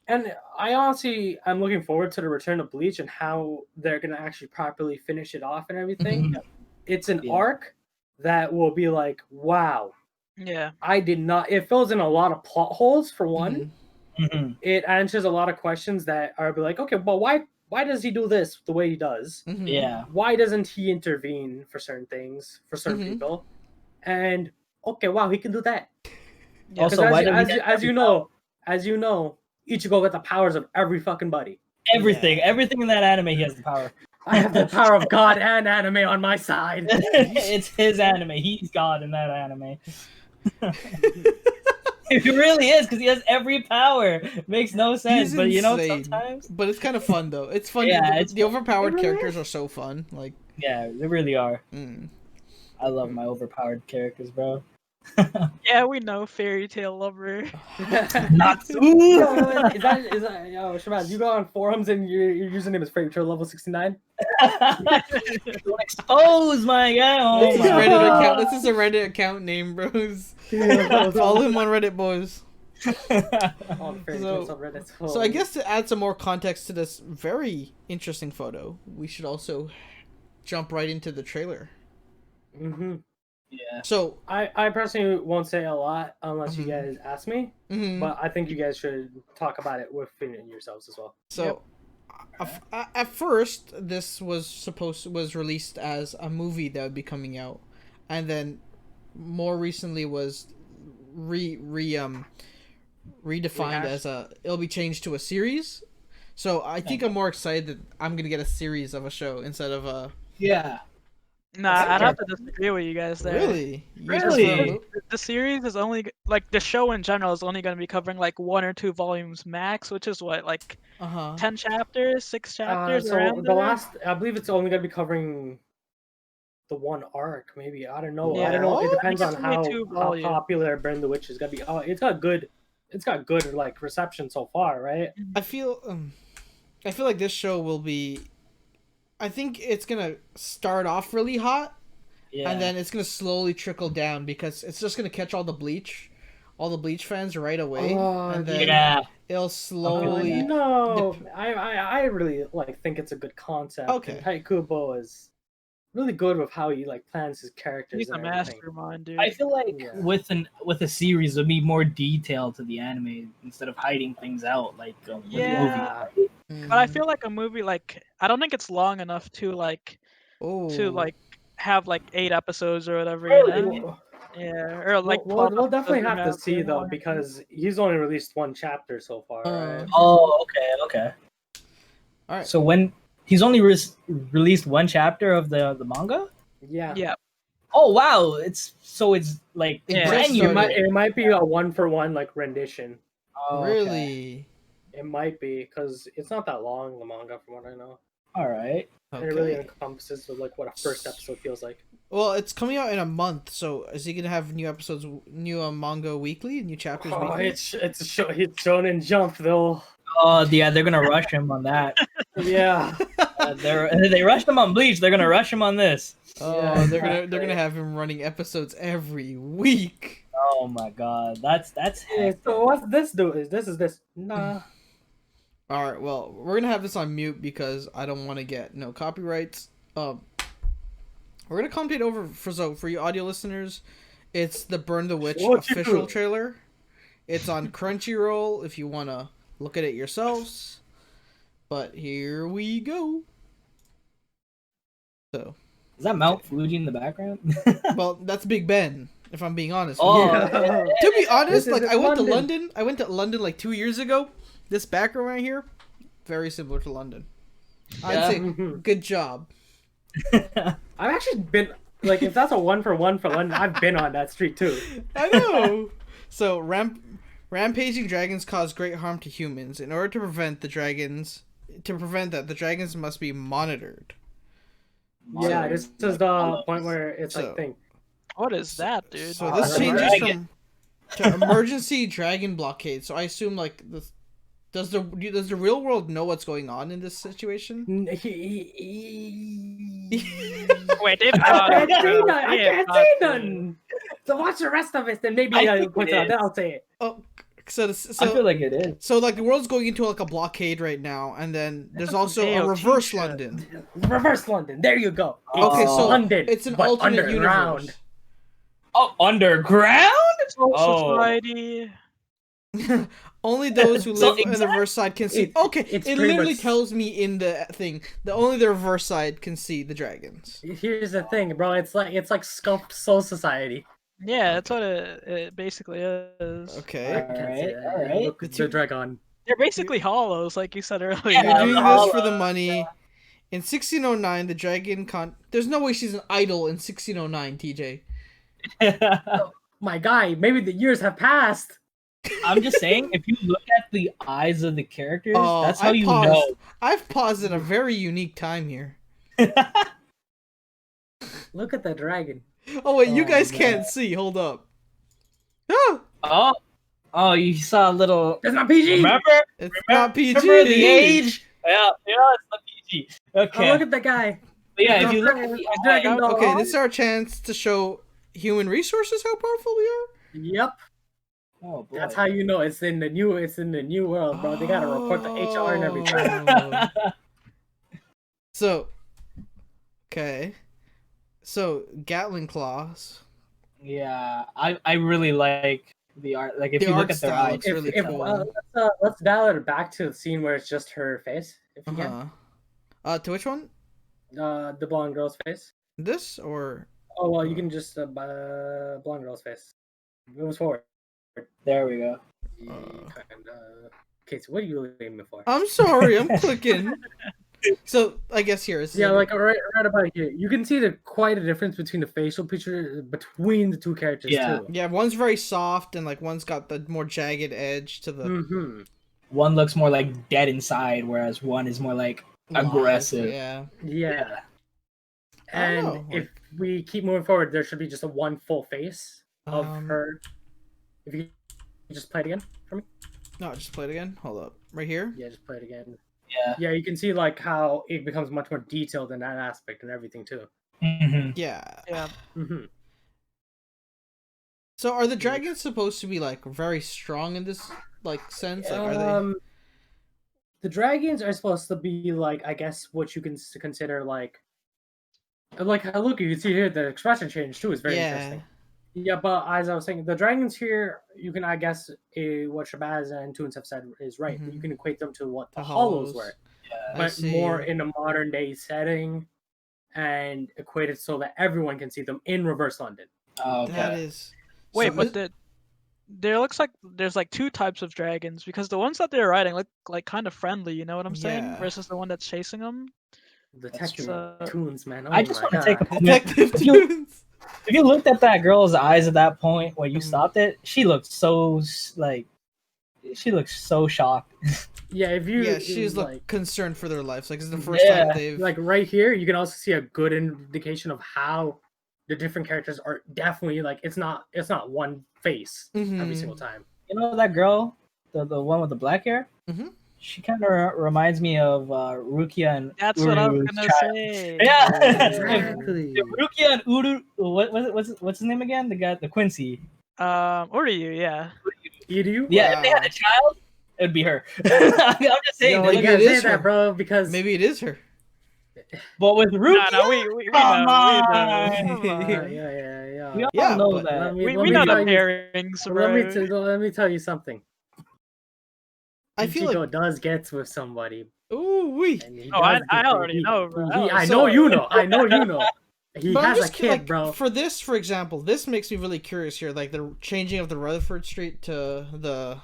and I honestly, I'm looking forward to the return of Bleach and how they're gonna actually properly finish it off and everything. Mhm. It's an Yeah. arc that will be like, wow, Yeah. I did not. It fills in a lot of plot holes for one. Mhm. Mhm. It answers a lot of questions that are be like, okay, well, why does he do this the way he does? Mhm. Yeah. Why doesn't he intervene for certain things for certain Mhm. people? And okay, wow, he can do that. Yeah. Because Also, why as, does he as, get as you know, Ichigo got the powers of every fucking buddy. everything? Everything in that anime, he has the power. I have the power of God and anime on my side. It's his anime. He's God in that anime. It really is because he has every power. Makes no sense, He's but you know insane. sometimes. But it's kind of fun though. It's fun. Yeah, the, it's the overpowered It really characters are so fun. Like, Yeah, they really are. mm. I love my overpowered characters, bro. Yeah, we know fairy tale lover. Natsu. Yo, is that yo, Shabazz, you go on forums and your username is Freight Level 69? Don't expose my guy. Oh That's his Yeah. my Reddit God. account. That's his Reddit account name, bros. Yeah, Follow him on Reddit, boys. all the fairy So- tales on Reddit. So I guess to add some more context to this very interesting photo, we should also jump right into the trailer. Mm-hmm. Yeah. So, I personally won't say a lot unless you Mhm. guys ask me, mhm. but I think you guys should talk about it within yourselves as well. So, at first, this was released as a movie that would be coming out, and then more recently was redefined Rehashed? as it'll be changed to a series. So I think I'm more excited that I'm gonna get a series of a show instead of a. Yeah. Nah, I'd have to disagree with you guys there. Really? You Really? prefer a mo- The series is only like the show in general is only going to be covering like 1 or 2 volumes max, which is what, like Uh-huh. 10 chapters, 6 chapters So around the there? last, I believe it's only gonna be covering the one arc, maybe. I don't know. I Yeah. don't know. It What? depends I think on it's only 2 how volumes. popular Burn the Witch is gonna be. Oh, it's got good like reception so far, right? I feel like this show will be. I think it's gonna start off really hot, Yeah. and then it's gonna slowly trickle down because it's just gonna catch all the Bleach fans right away, Oh, and then yeah. it'll slowly. No, I really like think it's a good concept. Okay. And Tite Kubo is really good with how he like plans his characters. He's a and everything. mastermind, dude. I feel like Yeah. with a series, it'd be more detail to the anime instead of hiding things out like with a Yeah. movie. But I Mhm. feel like a movie like I don't think it's long enough to Oh. have like 8 episodes or whatever, Really? you know? Yeah, or like we'll 12 definitely episodes have to or see though whatever. because he's only released one chapter so far, right? Oh, okay. All right. So when he's only released one chapter of the manga? Yeah. Yeah. Oh wow! It's like It brand just new. started. It might be a 1-for-1 like rendition. Oh, okay. Really? It might be because it's not that long the manga from what I know, All right. and it really Okay. encompasses of, like what a first episode feels like. Well, it's coming out in a month, so is he gonna have new episodes, new manga weekly, new chapters Oh, weekly? it's Shonen Jump though. Oh yeah, they're gonna rush him on that. Yeah. They rushed him on Bleach. They're gonna rush him on this. Oh, Yeah, they're gonna have him running episodes every week. Oh my god, that's Yeah, so what's this do? Is this? Nah. All right, well, we're gonna have this on mute because I don't want to get no copyrights. We're gonna commentate over for you audio listeners. It's the Burn the Witch What you official do? trailer. It's on Crunchyroll if you wanna look at it yourselves. But here we go. So, Is that Mount Fuji in the background? well, that's Big Ben. If I'm being honest. with Oh, you. Yeah. To be honest, This is like in I went to London. London. I went to London like 2 years ago. This background right here, very similar to London. I'd Yeah. say Mhm. good job. I've actually been like, if that's a 1-for-1 for London, I've been on that street too. I know. So rampaging dragons cause great harm to humans. In order to prevent that, the dragons must be monitored. Yeah, this is the point where it's So- like thing. What is that, dude? So this the changes dragon. to emergency dragon blockade. So I assume like this. Does the real world know what's going on in this situation? Wait, they've I got can't it, say bro. nothing. I They have can't got say it. nothing. So watch the rest of it, then maybe I I'll think point it it out. Then is. I'll say it. Oh, so I feel like it is. so like the world's going into like a blockade right now, and then there's also a AOT reverse shit. London. Reverse London. There you go. Okay, It's so London. it's an but alternate underground. universe. Oh, underground? Soul Oh. Society. Only those who So live in the reverse side can see. Okay, it's it pretty literally much- tells me in the thing that only the reverse side can see the dragons. Here's the thing, bro. It's like Sculpt Soul Society. Yeah, that's what it basically is. I Okay, can't say that. Alright. Look at the dragon. They're basically hollows, like you said earlier. Yeah, you're doing Apollo. this for the money. In 1609, the dragon There's no way she's an idol in 1609, TJ. My guy, maybe the years have passed. I'm just saying, if you look at the eyes of the characters, Oh, that's how I you paused. know. I've paused at a very unique time here. Look at the dragon. Oh wait, you Oh, guys man. can't see. Hold up. Ah, Oh, you saw a little. That's not PG. Remember? it's not PG. Remember the age? Yeah, it's not PG. Oh, Okay. look at the guy. But yeah, if you look at the the dragon eyes, doll. Okay, this is our chance to show human resources how powerful we are. Yep. oh boy. That's how you know it's in the new world, bro. They gotta report the HR and everything. Oh. So, okay. So, Gatling claws. Yeah, I really like the art. Like if The you art look at their style eyes, looks really cool. Let's dial it back to the scene where it's just her face, if you To which one? can. The blonde girl's face. This or? Oh well, you can just blonde girl's face. Move forward. there we go. Okay, so what are you aiming for? I'm sorry, I'm clicking. So I guess here is Yeah, like right about here, you can see quite a difference between the facial picture between the two characters Yeah. too. yeah, one's very soft and like one's got the more jagged edge to the Mm-hmm. One looks more like dead inside, whereas one is more like live, aggressive. Yeah. Yeah. I don't And know, if we keep moving forward, there should be just a one full face of her. If you just play it again for me. No, just play it again. Hold up, right here. Yeah, just play it again. Yeah. Yeah, you can see like how it becomes much more detailed in that aspect and everything too. hmm Yeah. Yeah. Mm-hmm. So are the dragons supposed to be like very strong in this like sense? Like are they? The dragons are supposed to be like, I guess, what you can consider like look, you can see here the expression change too is very Yeah. interesting. Yeah, but as I was saying, the dragons here, you can, I guess, what Shabazz and Toons have said is right. Mhm. You can equate them to what the The hollows hollows. were, I but see. more in a modern day setting, and equated so that everyone can see them in reverse London. Oh, okay. That is. Wait, so but there looks like there's like two types of dragons because the ones that they're riding look like kind of friendly. You know what I'm saying? Yeah. Versus the one that's chasing them. Detective true. Toons, man. Oh I just my want to take a God. moment. Detective If you, Toons. if you looked at that girl's eyes at that point when you Mhm. stopped it, she looked so like she looks so shocked. Yeah, if you Yeah, she's like concerned for their lives. Like it's the first Yeah. time they've. like right here, you can also see a good indication of how the different characters are definitely like it's not one face every Mhm. single time. You know that girl, the one with the black hair. Mhm. She kind of reminds me of Rukia and That's what I was Uru's gonna child. say. Yeah. Exactly. If Rukia and Uru, what's his name again? The guy, the Quincy. Or you, yeah. Idiot. Yeah, if they had a child, it would be her. I'm just saying. Yo, they you look- maybe it gotta say is her. that, bro, because Maybe it is her. but with Rukia, No, we come know. on. We know. yeah, Come on. yeah. we all Yeah, know but that. We know the tell you- pairings, bro. let me tell you something. I feel like. Ichigo does gets with somebody. Ooh wee. And he Oh, I does get- already know, bro. I So- know you know. I know you know. He But I'm has a just kid, like, bro. for this, for example, this makes me really curious here. Like the changing of the Rutherford Street to the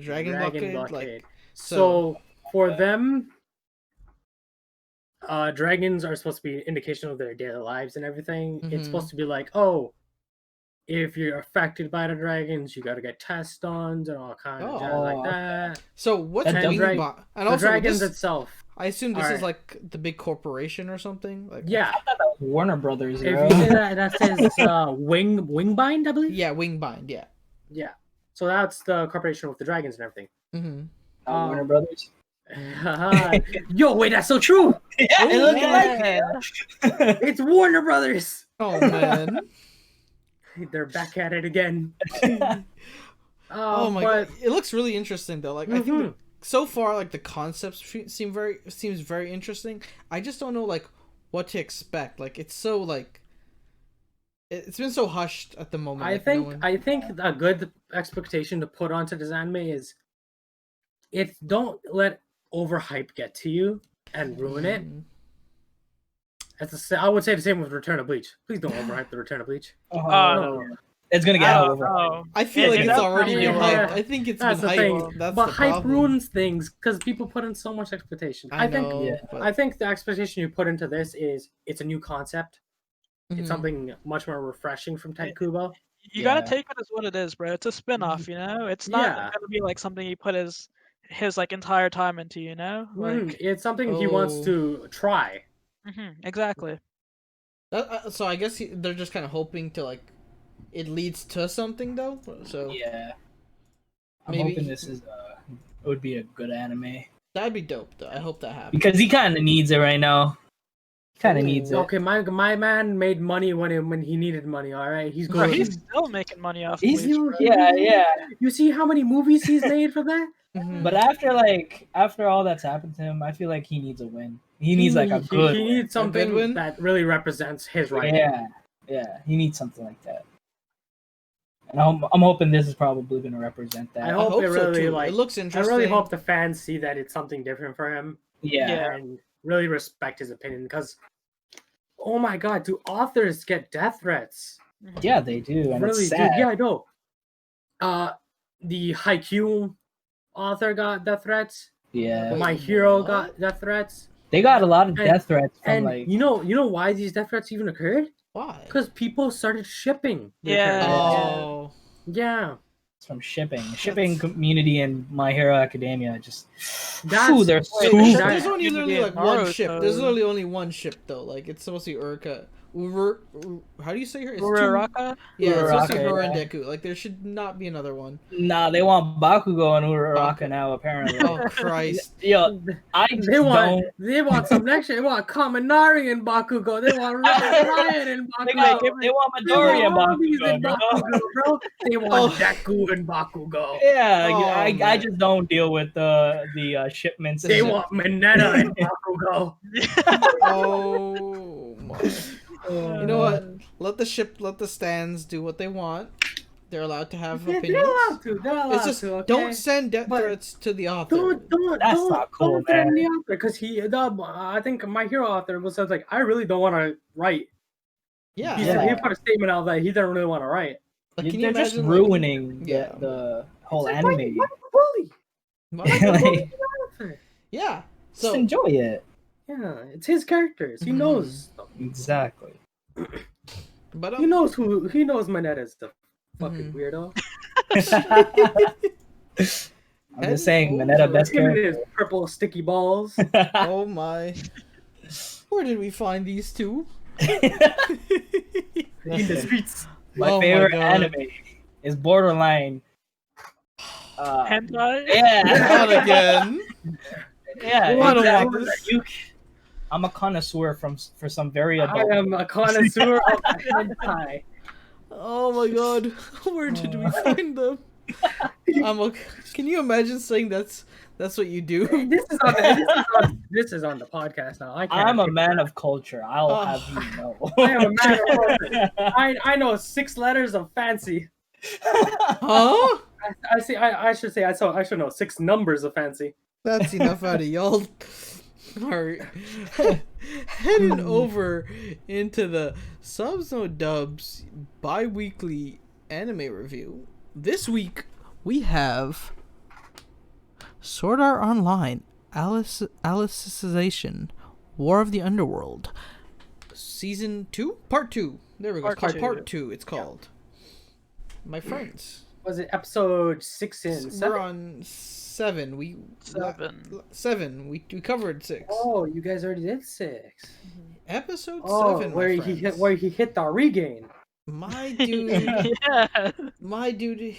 Dragon Blockade. Like So for them, dragons are supposed to be an indication of their daily lives and everything. Mhm. It's supposed to be like, oh, if you're affected by the dragons, you got to get tests done and all kinds of jazz Oh. like that. so what's And wing drag- and The also dragons this, itself. I assume this is Alright. like the big corporation or something. Like Yeah. I thought that was Warner Brothers. If Yo. you say that says Wingbind, I believe. Yeah, Wingbind. Yeah. Yeah. So that's the corporation with the dragons and everything. Mm-hmm. Warner Brothers. Yo, wait, that's so true. Yeah, Oh, it looked yeah. like It's Warner Brothers. Oh man. They're back at it again. Oh my but god. It looks really interesting though. Like I think Mhm. so far like the concepts seems very interesting. I just don't know like what to expect. Like it's so like it's been so hushed at the moment. I like, think no one... I think a good expectation to put onto this anime is don't let overhype get to you and ruin it. Mhm. I would say the same with Return of Bleach. Please don't overhype the Return of Bleach. No. It's gonna get I hell don't over. know. I feel like it it's does already been yeah. hyped. I think it's That's been the hyped. thing. That's But the hype problem. ruins things because people put in so much expectation. I think know, yeah. but... I think the expectation you put into this is it's a new concept. Mhm. It's something much more refreshing from Ted Kubo. You Yeah. gotta take it as what it is, bro. It's a spin-off, you know? It's not Yeah. gonna be like something he put his like entire time into, you know? Like It's something he wants Oh. to try. exactly. So I guess they're just kind of hoping to like it leads to something though. So Yeah. I'm Maybe- hoping this is it would be a good anime that'd be dope though. I hope that happens. because he kind of needs it right now. He kind of needs it. Okay, my man made money when he needed money. All right, he's Bro, good. he's still making money off He's- Bleach, bro. Yeah. You see how many movies he's made for that? Mhm. But after all that's happened to him, I feel like he needs a win. He needs like a He good. needs something win? that really represents his right. Yeah. He needs something like that. And I'm hoping this is probably going to represent that. I hope it so really, too. like- It looks I interesting. really hope the fans see that it's something different for him Yeah. and really respect his opinion. Because, oh my god, do authors get death threats? Yeah, they do. And Really, it's dude. sad. Yeah, I know. The Haikyuu author got death threats. Yeah. My Hero got death threats. They got a lot of And- death threats from And like you know why these death threats even occurred? Why? Because people started shipping. their Yeah. characters. Oh. Yeah. from shipping. Shipping community in My Hero Academia just That's- they're wait, so there's- bad. There's only literally like Naruto. one ship. There's literally only one ship though. Like it's supposed to be Urka. How do you say her? It's two- Uraraka? Yeah, it's supposed to be Uraraka, her and yeah. Deku. Like there should not be another one. Nah, they want Bakugo and Uraraka now apparently. Oh Christ. Yo, I just They want don't. some next shit. They want Kaminari and Bakugo. They want Riot and They, Bakugo. want They Midori and want all these Bakugo, in bro. Bakugo, bro. They want Oh. Deku and Bakugo. Yeah, Oh, I man. just don't deal with the shipments. They and want Mineta and Bakugo. Oh my. You know what? Let the stands do what they want. They're allowed to have Yeah, opinions. they're allowed to. They're allowed It's just to. Okay? don't send death But threats to the author. Don't That's not cool, don't threaten man. the author because I think My Hero author was like, I really don't want to write. Yeah. He Yeah. said he put a statement out that he didn't really want to write. Like, can you They're just imagine, like- ruining Yeah. the whole It's like, anime. why bully? Why- Like, yeah. just So enjoy it. Yeah, it's his characters. He Mhm. knows. Exactly. but He knows Mineta is the fucking Mhm. weirdo. I'm just saying, Mineta best Him and character. his purple sticky balls. oh my. Where did we find these two? in the Listen, streets. my Oh my favorite God. anime is Borderline. Hentai? Yeah, Not again. yeah. I don't exactly. want this. I'm a connoisseur for some very I adult. am a connoisseur of hentai. Oh my god. Where did we find them? Can you imagine saying that's what you do? This is on the podcast now. I can't. I'm a man of culture. I'll Oh. have you know. I am a man of culture. I know 6 letters of fancy. Huh? I should know 6 numbers of fancy. That's enough out of y'all. Alright. Heading over into the Subs No Dubs bi-weekly anime review. This week we have Sword Art Online, Alicization, War of the Underworld, Season 2? Part 2. There we go. It's Part called two. Part 2. It's called. My friends. Was it episode 6 and 7? We're on 7. We covered 6. Oh, you guys already did 6. Episode Oh, 7, where he hit the regain. My dude, Yeah. my dude,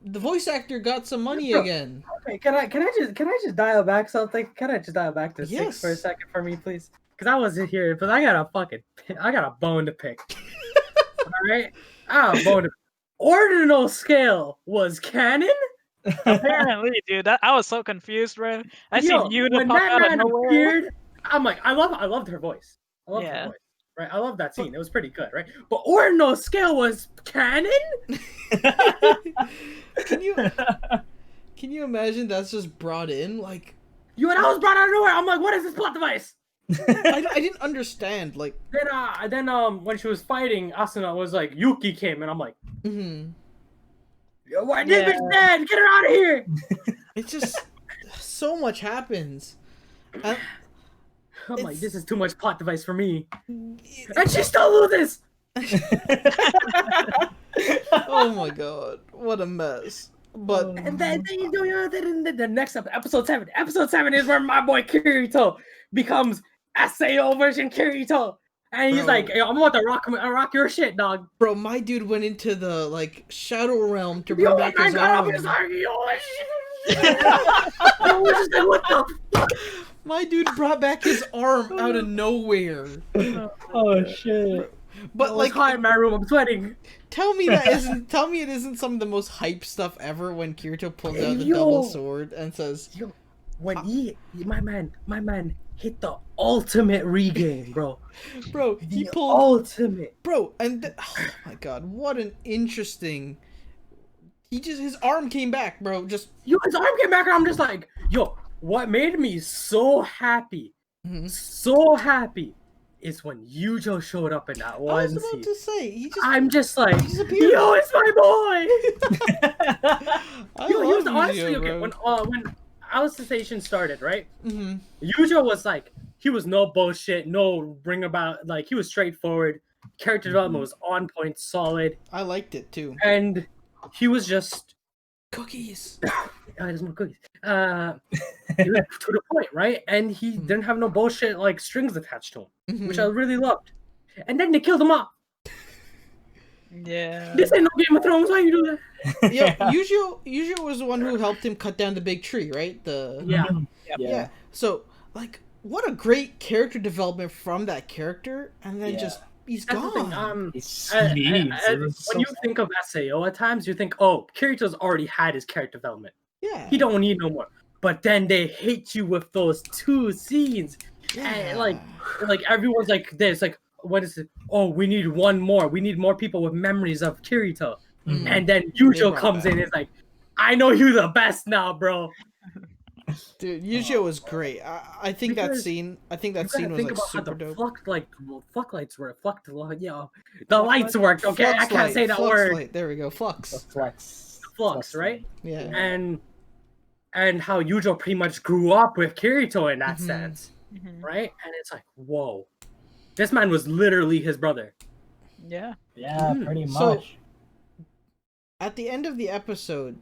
the voice actor got some money Bro, again. Okay, can I just dial back something? Can I just dial back to 6 for a Yes. second for me, please? Because I wasn't here, but I got a bone to pick. All right, I got a bone to. Ordinal scale was canon. Apparently, dude, I was so confused, bro. I seen Yo, Yuta when pop that out of man nowhere. appeared, I'm like, I loved her voice. I loved Yeah. her voice. Right, I love that scene. It was pretty good, right? But Ordinal scale was canon. Can you imagine that's just brought in? Like, You and I was brought out of nowhere. I'm like, what is this plot device? I didn't understand. Like, Then when she was fighting, Asuna was like, Yuki came, and I'm like, mhm. yo, why this bitch dead? Get her out of here! It's just so much happens. And I'm like, It's- this is too much plot device for me. And she still loses. oh my god, what a mess. But And then you know, the next episode 7. Episode 7 is where my boy Kirito becomes SAO version Kirito. And he's Bro. like, yo, I'm about to rock your shit, dog. bro, my dude went into the like shadow realm to bring Yo, back man his got up arm. his arm. Yo, I was just like, what the fuck? My dude brought back his arm out of nowhere. Oh shit. But Like, like, hi in my room, I'm sweating. tell me it isn't some of the most hype stuff ever when Kirito pulls out the Yo. double sword and says, Yo, when my man hit the ultimate regain, bro. bro, he The pulled, ultimate. bro, and oh my god, what an interesting. His arm came back, bro. Just Yo, his arm came back, and I'm just like, yo, what made me so happy, Mhm. is when Yujo showed up in that I was one about scene. to say, he just I'm just like, disappeared. yo, it's my boy. I Yo, he was love honestly Yu-Gi-Oh, okay when Alice Station started, right? Mm-hmm. Yujo was like, he was no bullshit, no bring about, like, he was straightforward. Character development was on point, solid, I liked it too. and he was just Cookies. there's more cookies. He was to the point, right? And he didn't have no bullshit like strings attached to him, Mhm. which I really loved. And then they killed him off. Yeah. This ain't no Game of Thrones. Why you do that? Yeah, Yujo was the one who helped him cut down the big tree, right? Yeah. Yeah. So, like, what a great character development from that character, and then Yeah. just he's That's the thing. gone. It's When sweet. you think of SAO at times, you think, oh, Kirito's already had his character development. Yeah. He don't need no more. But then they hit you with those 2 scenes. Yeah. And like everyone's like this, like, what is it? Oh, we need one more. We need more people with memories of Kirito. Mhm. And then They Yujo brought comes that. in and is like, I know you the best now, bro. Dude, Yujo was great. I think that Because scene. I think You that gotta scene was think like about how super the dope. fuck lights work. The lights work. Okay, I Flux can't light, say that flux word. light. There we go. Flux. Flux, right? Yeah. And how Yujo pretty much grew up with Kirito in that Mhm. sense, Mhm. right? And it's like, whoa, this man was literally his brother. Yeah. Yeah, pretty much. So- At the end of the episode,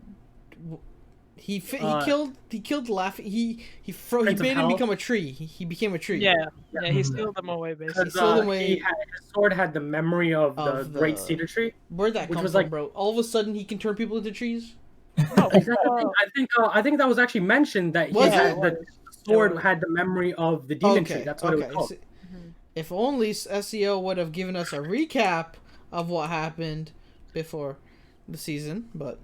he killed Laugh. He Prince of made him Hell? become a tree. He became a tree. Yeah. Yeah. He Mhm. sealed them away, basically. Because sold him away- his sword had the memory of the Of great the- cedar tree. Where'd that Which come was from, like- bro? All of a sudden, he can turn people into trees. No, Exactly. I think that was actually mentioned that Was he it? had, the sword had the memory of the demon tree. That's what it was called. So- Mhm. if only SEO would have given us a recap of what happened before the season, but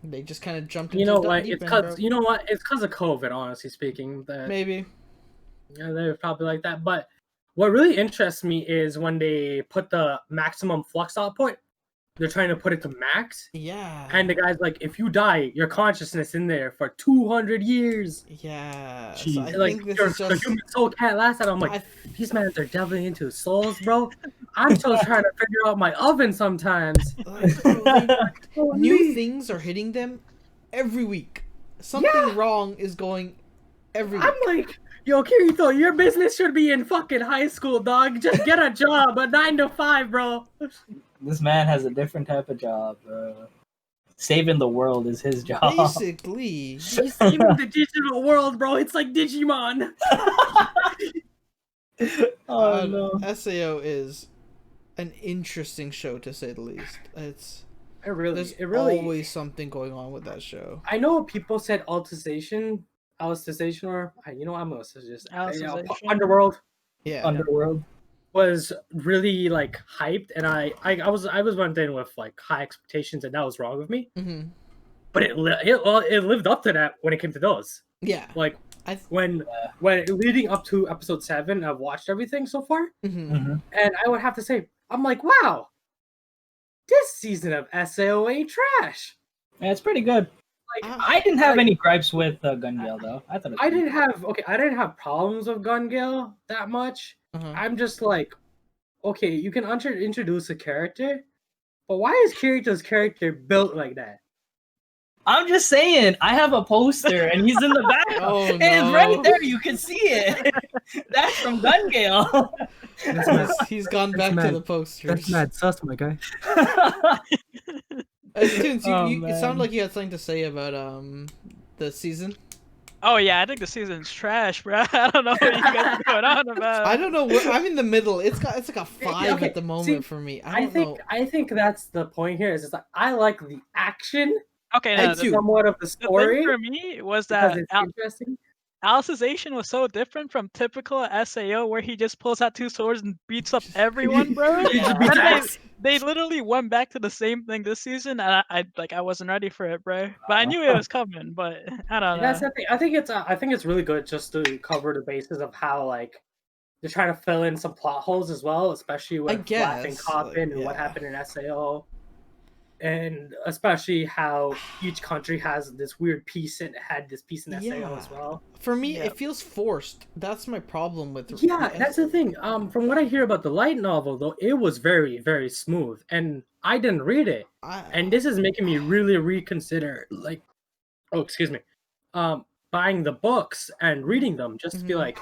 they just kind of jumped into You know the what? deep It's end, because bro. It's because of COVID. Honestly speaking, that Maybe. yeah, they were probably like that. But what really interests me is when they put the maximum flux output. They're trying to put it to max, Yeah. and the guy's like, "If you die, your consciousness in there for 200 years." Yeah. Jeez. So I Like think this your is just. human soul can't last that. I'm like, I- these men are delving into souls, bro. I'm still trying to figure out my oven sometimes. New things are hitting them every week. Something wrong is going every week. I'm like, yo, Kirito, your business should be in fucking high school, dog. Just get a job, a 9 to 5, bro. This man has a different type of job, bro. saving the world is his job. Basically, He's saving the digital world, bro. It's like Digimon. Oh no. SAO is an interesting show to say the least. There's It really. always something going on with that show. I know people said Alicization, or you know, I'm gonna suggest Alicization? Underworld Yeah. Underworld. was really like hyped, and I was went in with like high expectations, and that was wrong with me. Mm-hmm. But it lived up to that when it came to those. Yeah. Like I when leading up to episode 7, I've watched everything so far, Mm-hmm. and I would have to say, I'm like, wow, this season of SAO ain't trash. Yeah, it's pretty good. Like I didn't have any gripes with Gun Gale though. I thought it was I good. didn't have problems with Gun Gale that much. Uh-huh. I'm just like, okay, you can introduce a character, but why is Kirito's character built like that? I'm just saying, I have a poster and he's in the back. Oh, and no. it's right there, you can see it. That's from Gun Gale. He's gone back to mad. the posters. sus, my guy. Tunes, Oh, it man. sounded like you had something to say about the season. Oh yeah, I think the season's trash, bro. I don't know what you guys are going on about. I don't know. I'm in the middle. It's like a 5 Okay, at the moment see, for me. I think that's the point here. Is it's like I like the action, Okay, I no, do. somewhat of the the story, thing for me was because that it's interesting. Alicization was so different from typical SAO, where he just pulls out 2 swords and beats up everyone, bro. He just And beats then ass. they literally went back to the same thing this season, and I wasn't ready for it, bro. But I knew it was coming, but I don't know. That's the thing. I think it's really good just to cover the basis of how like they're trying to fill in some plot holes as well, especially with Laughing guess, Coffin like, and what yeah. happened in SAO, and especially how each country has this weird piece and had this piece in SAO as well. For me, Yeah. it feels forced. That's my problem with. Yeah, that's the thing. From what I hear about the light novel, though, it was very, very smooth, and I didn't read it, and this is making me really reconsider, like, excuse me, buying the books and reading them just to be Mhm. like,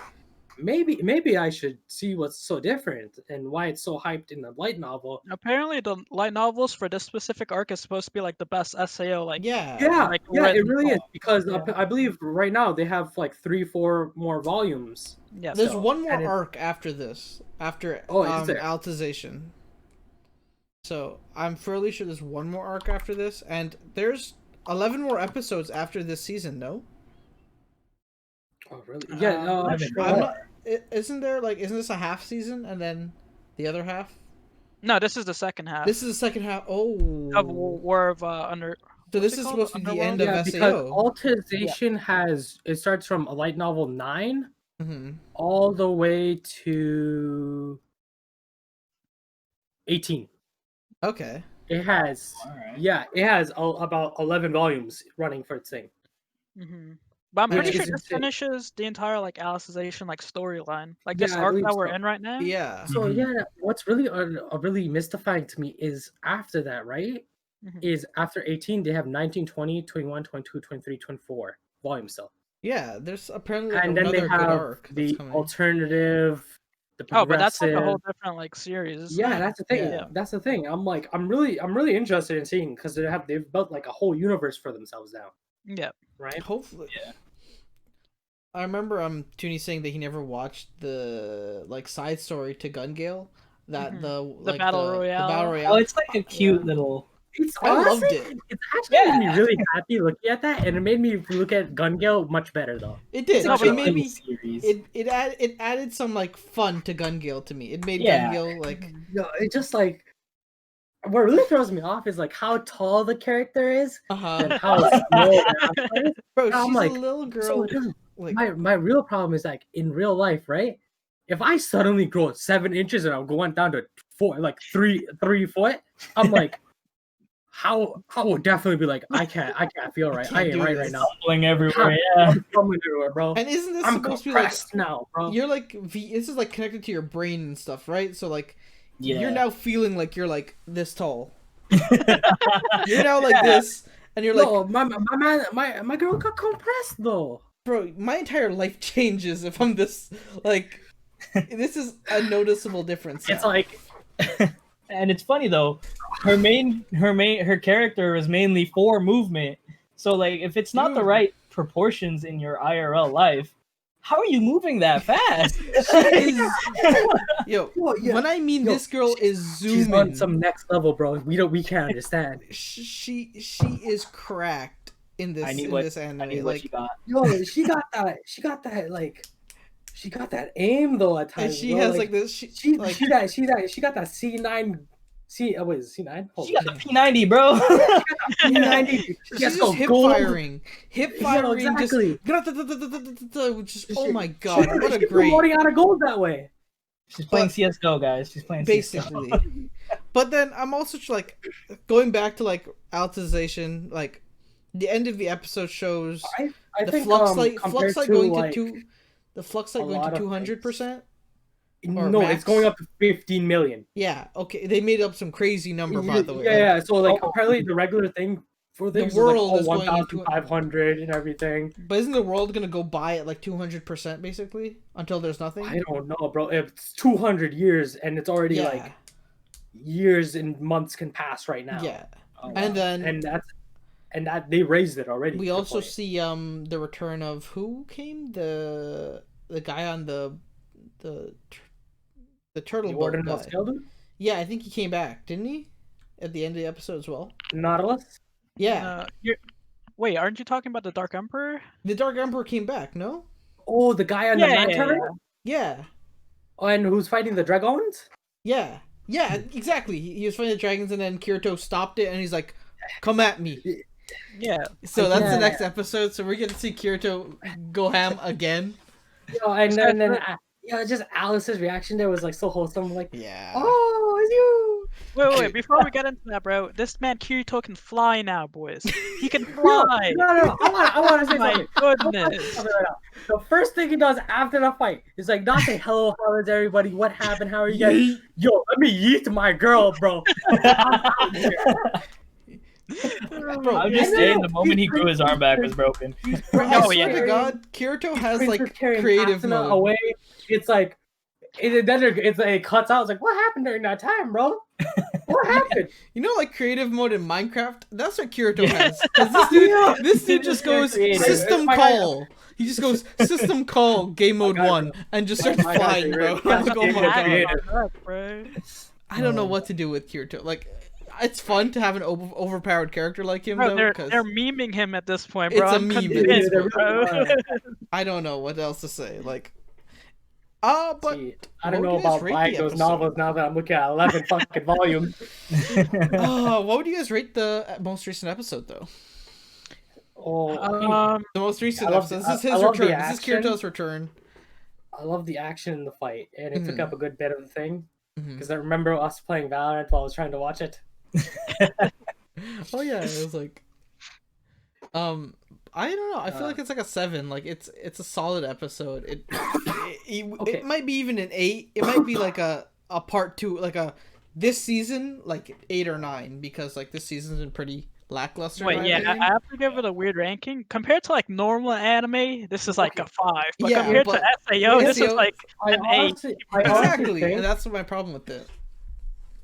maybe I should see what's so different and why it's so hyped in the light novel. Apparently, the light novels for this specific arc is supposed to be like the best SAO. Like, Yeah. like Yeah, it written. really is, because Yeah. I believe right now they have like 3-4 more volumes. Yeah. There's So, one more and it- arc after this, after Oh, is there? Altization. So I'm fairly sure there's one more arc after this, and there's 11 more episodes after this season. No, Oh, really? Yeah, I'm I'm not sure. I'm not. Isn't there isn't this a half season and then the other half? No, this is the second half This is the second half. Oh, of War of Under. so this it is called? supposed to be the end Underworld? Yeah, of because SAO. Altization it starts from a light novel 9 Mm-hmm. all the way to 18. Okay. It has Alright. it has about 11 volumes running for its thing. Hmm. But I'm Which pretty sure is this insane. finishes the entire like Alicization like storyline, like this Yeah, I arc believe that we're so. in right now. Yeah. So Mhm. yeah, what's really really mystifying to me is after that, right? Mhm. Is after 18 they have 19, 20, 21, 22, 23, 24 volumes still. Yeah. There's apparently like And then another they good have arc that's the coming. alternative, the Oh, but that's like a progressive. whole different like series. Yeah, that's the thing. Yeah. That's the thing. I'm really interested in seeing, because they've built like a whole universe for themselves now, Yeah. right? Hopefully. Yeah. I remember Toonie saying that he never watched the like side story to Gun Gale. That Mhm. the The Battle Royale. The Battle Royale. Oh, it's like a cute little. It's I loved honestly, it. It's actually made me really happy looking at that, and it made me look at Gun Gale much better though. It did. No, It but made me. series. It added some like fun to Gun Gale to me. It made Yeah. Gun Gale like It just like what really throws me off is like how tall the character is and how small the avatar is. bro. I'm She's like, a little girl. So dude, like my real problem is like in real life, right? If I suddenly grow 7 inches and I'm going down to 3 foot, I'm like, how I would definitely be like, I can't feel right. I can't ain't do right this. now. Stumbling everywhere, yeah. I'm coming everywhere, bro. and isn't this I'm supposed to be like compressed now, bro. you're like this is like connected to your brain and stuff, right? So like Yeah. you're now feeling like you're like this tall. You're now like this, and you're like, No, my girl got compressed though. bro, my entire life changes if I'm this like. This is a noticeable difference. It's now. like And it's funny though, her character is mainly for movement. So like, if it's not the right proportions in your IRL life, how are you moving that fast? Yo, yeah. when I mean Yo, this girl is She's zooming. on some next level, bro. We can't understand. She is cracked in this anime. I need what she got. Yo, she got that like, she got that aim though at times. And she bro. has like this. she got that C9. Wait, is it C9? She got the P90, bro. P90. She's just hip firing. Exactly. Just oh my god, what a great. Promoting out of gold that way. She's playing CS:GO, guys. She's playing basically. CS:GO. But then I'm also like going back to like Altization, like the end of the episode shows I the think flux light going like, to the flux light going to 200%. No, max? it's going up to 15 million. Yeah, okay. They made up some crazy number, by the way. Yeah. So like apparently the regular thing for The things world is is like, going 1,500 and everything. But isn't the world gonna go by at like 200% basically until there's nothing? I don't know, bro. It's 200 years and it's already like years and months can pass right now. Yeah. Oh, wow. And then and that they raised it already. we also see the return of who came the guy on the turtle boat guy. Yeah, I think he came back, didn't he? At the end of the episode as well. Nautilus? Yeah. Wait, aren't you talking about the Dark Emperor? The Dark Emperor came back, no? Oh, the guy on the man turret? Yeah. Oh, and who's fighting the dragons? Yeah. Yeah, exactly. He was fighting the dragons and then Kirito stopped it and he's like, come at me. Yeah. So that's the next episode, so we're gonna see Kirito go ham again. And then just Alice's reaction there was like so wholesome, like, yeah. Oh, it's you. Wait, before we get into that, bro, this man Kirito can fly now, boys. He can fly. No. I want to say My something. goodness. The first thing he does after the fight is like not say hello, how is everybody? What happened? How are you guys? Yo, let me yeet my girl, bro. Bro, I'm just saying, the moment he grew his arm back was broken. I swear to God, Kirito has like creative mode. Away. It's like it cuts out. It's like, what happened during that time, bro? What happened? You know, like creative mode in Minecraft. That's what Kirito has. Because this dude just goes system call. He just goes system call game mode 1 and just starts flying, bro. I'm like, oh my god. I don't know what to do with Kirito. Like, it's fun to have an overpowered character like him, Bro, though. they're memeing him at this point, bro. It's a I'm meme. convinced, bro. I don't know what else to say. Like, but I don't know about buying those novels now that I'm looking at 11 fucking volumes. What would you guys rate the most recent episode, though? The most recent episode. This is his return. This is Kirito's return. I love the action in the fight, and it took up a good bit of the thing. Because I remember us playing Valorant while I was trying to watch it. Oh yeah, it was like, I don't know. I feel like it's like a 7. Like it's a solid episode. It might be even an 8. It might be like a part 2, like a this season like 8 or 9 because like this season's been pretty lackluster. Wait, I have to give it a weird ranking compared to like normal anime. This is like a 5, but compared to SAO, this is like an 8. Exactly, and that's my problem with it.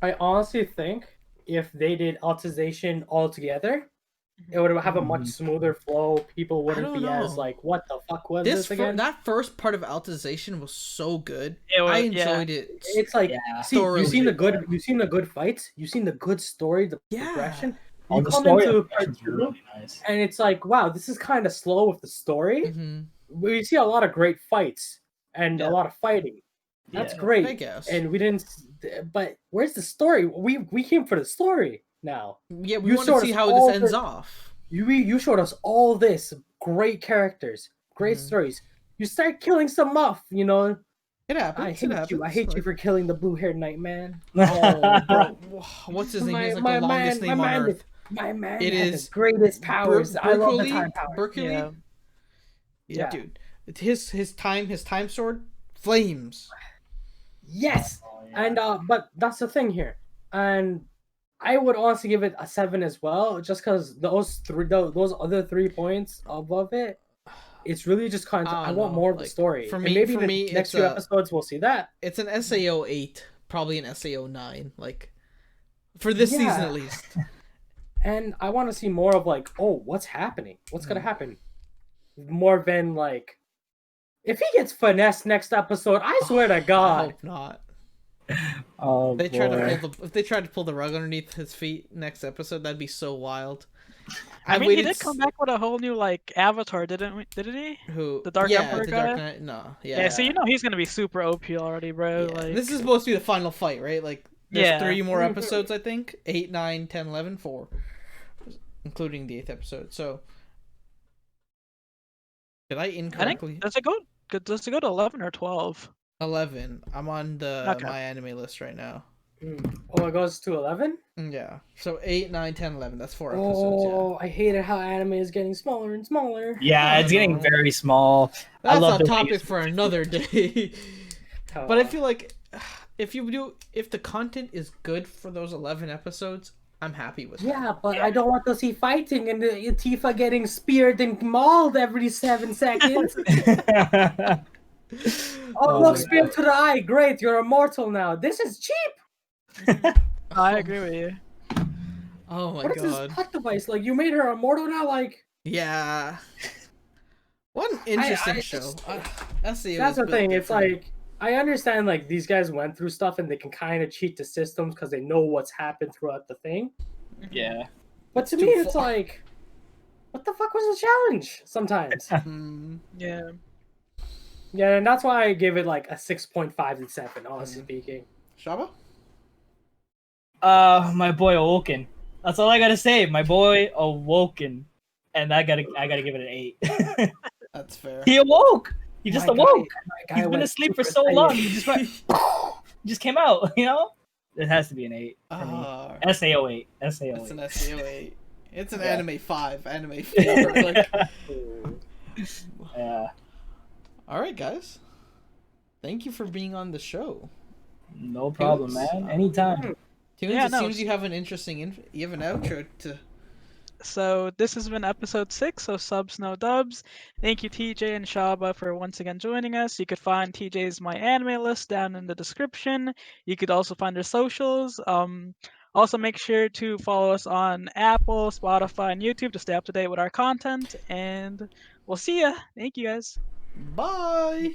I honestly think if they did Altization all together, it would have a much smoother flow. People wouldn't be as like, what the fuck was this again? That first part of Altization was so good. I enjoyed it. It's like, see, you've seen the good fights, you've seen the good story, the progression. You come into part 2, really nice. And it's like, wow, this is kind of slow with the story. We see a lot of great fights and a lot of fighting. That's great. I guess. And we didn't. But where's the story? We came for the story now. Yeah, we want to see how this ends off. You showed us all this great characters, great stories. You start killing some off, you know. It happens. I hate you for killing the blue-haired knight, man. Oh, bro. What's his name? He's like the longest name on Earth. My man it has the greatest powers. I love the time power. Berkeley? Yeah, dude. His time sword flames. Yes. And but that's the thing here. And I would honestly give it a 7 as well, just because those other 3 points above it, it's really just kind of I want more of the story. For me, maybe next few episodes we'll see that. It's an SAO 8, probably an SAO 9. Like for this season Yeah. at least. And I want to see more of like, oh, what's happening? What's gonna happen? More than like, if he gets finessed next episode, I swear to I God. hope not. Oh They boy. try to pull if they tried to pull the rug underneath his feet next episode, that'd be so wild. I I've mean, he waited did come back with a whole new like avatar, didn't he? Who? The Dark yeah, Emperor the guy? Dark Knight. No, yeah. Yeah, so you know he's gonna be super OP already, bro. Yeah. Like, This is supposed to be the final fight, right? Like, there's Yeah. 3 more episodes, I think. 8, 9, 10, 11, 4. Including the 8th episode. So, did I I think incorrectly? does it go to 11 or 12? 11. I'm on the Okay. my anime list right now. Oh, it goes to 11. Yeah. So 8, 9, 10, 11. That's 4 episodes. Yeah. Oh, I hated how anime is getting smaller and smaller. Yeah, it's getting very small. I That's love a the way topic it's- for another day. But I feel like if the content is good for those 11 episodes, I'm happy with it. Yeah, but I don't want to see fighting and Tifa getting speared and mauled every 7 seconds. Oh, look, my spear to the eye. Great, you're immortal now. This is cheap. I agree with you. Oh my What is god. this plot device? Like, you made her immortal now? Like, Yeah. What an interesting I show. just- SAO that's is the built thing. It's different. like, I understand, like, these guys went through stuff and they can kind of cheat the systems because they know what's happened throughout the thing. Yeah. But to Too me, it's far. like, what the fuck was the challenge sometimes? Hmm. Yeah. Yeah, and that's why I give it like a 6.5 and 7, honestly Mm. speaking. Shaba? My boy Awoken. That's all I gotta say. My boy Awoken, and I gotta give it an 8. That's fair. He awoke. He just My guy- awoke. my guy He's been went asleep for Super so long. Saiyan. He just went. He just came out. You know. It has to be an 8 for me. SAO 8. SAO It's 8. an SAO 8. It's an Yeah. anime 5, anime 4. Like, Yeah. alright, guys. Thank you for being on the show. No problem, Tunes? man. Anytime. Tunes, Yeah, it no, seems you have an interesting you have an outro to. So this has been episode 6 of Subs No Dubs. Thank you TJ and Shaba for once again joining us. You could find TJ's My Anime list down in the description. You could also find their socials. Also make sure to follow us on Apple, Spotify, and YouTube to stay up to date with our content. And we'll see ya. Thank you guys. Bye!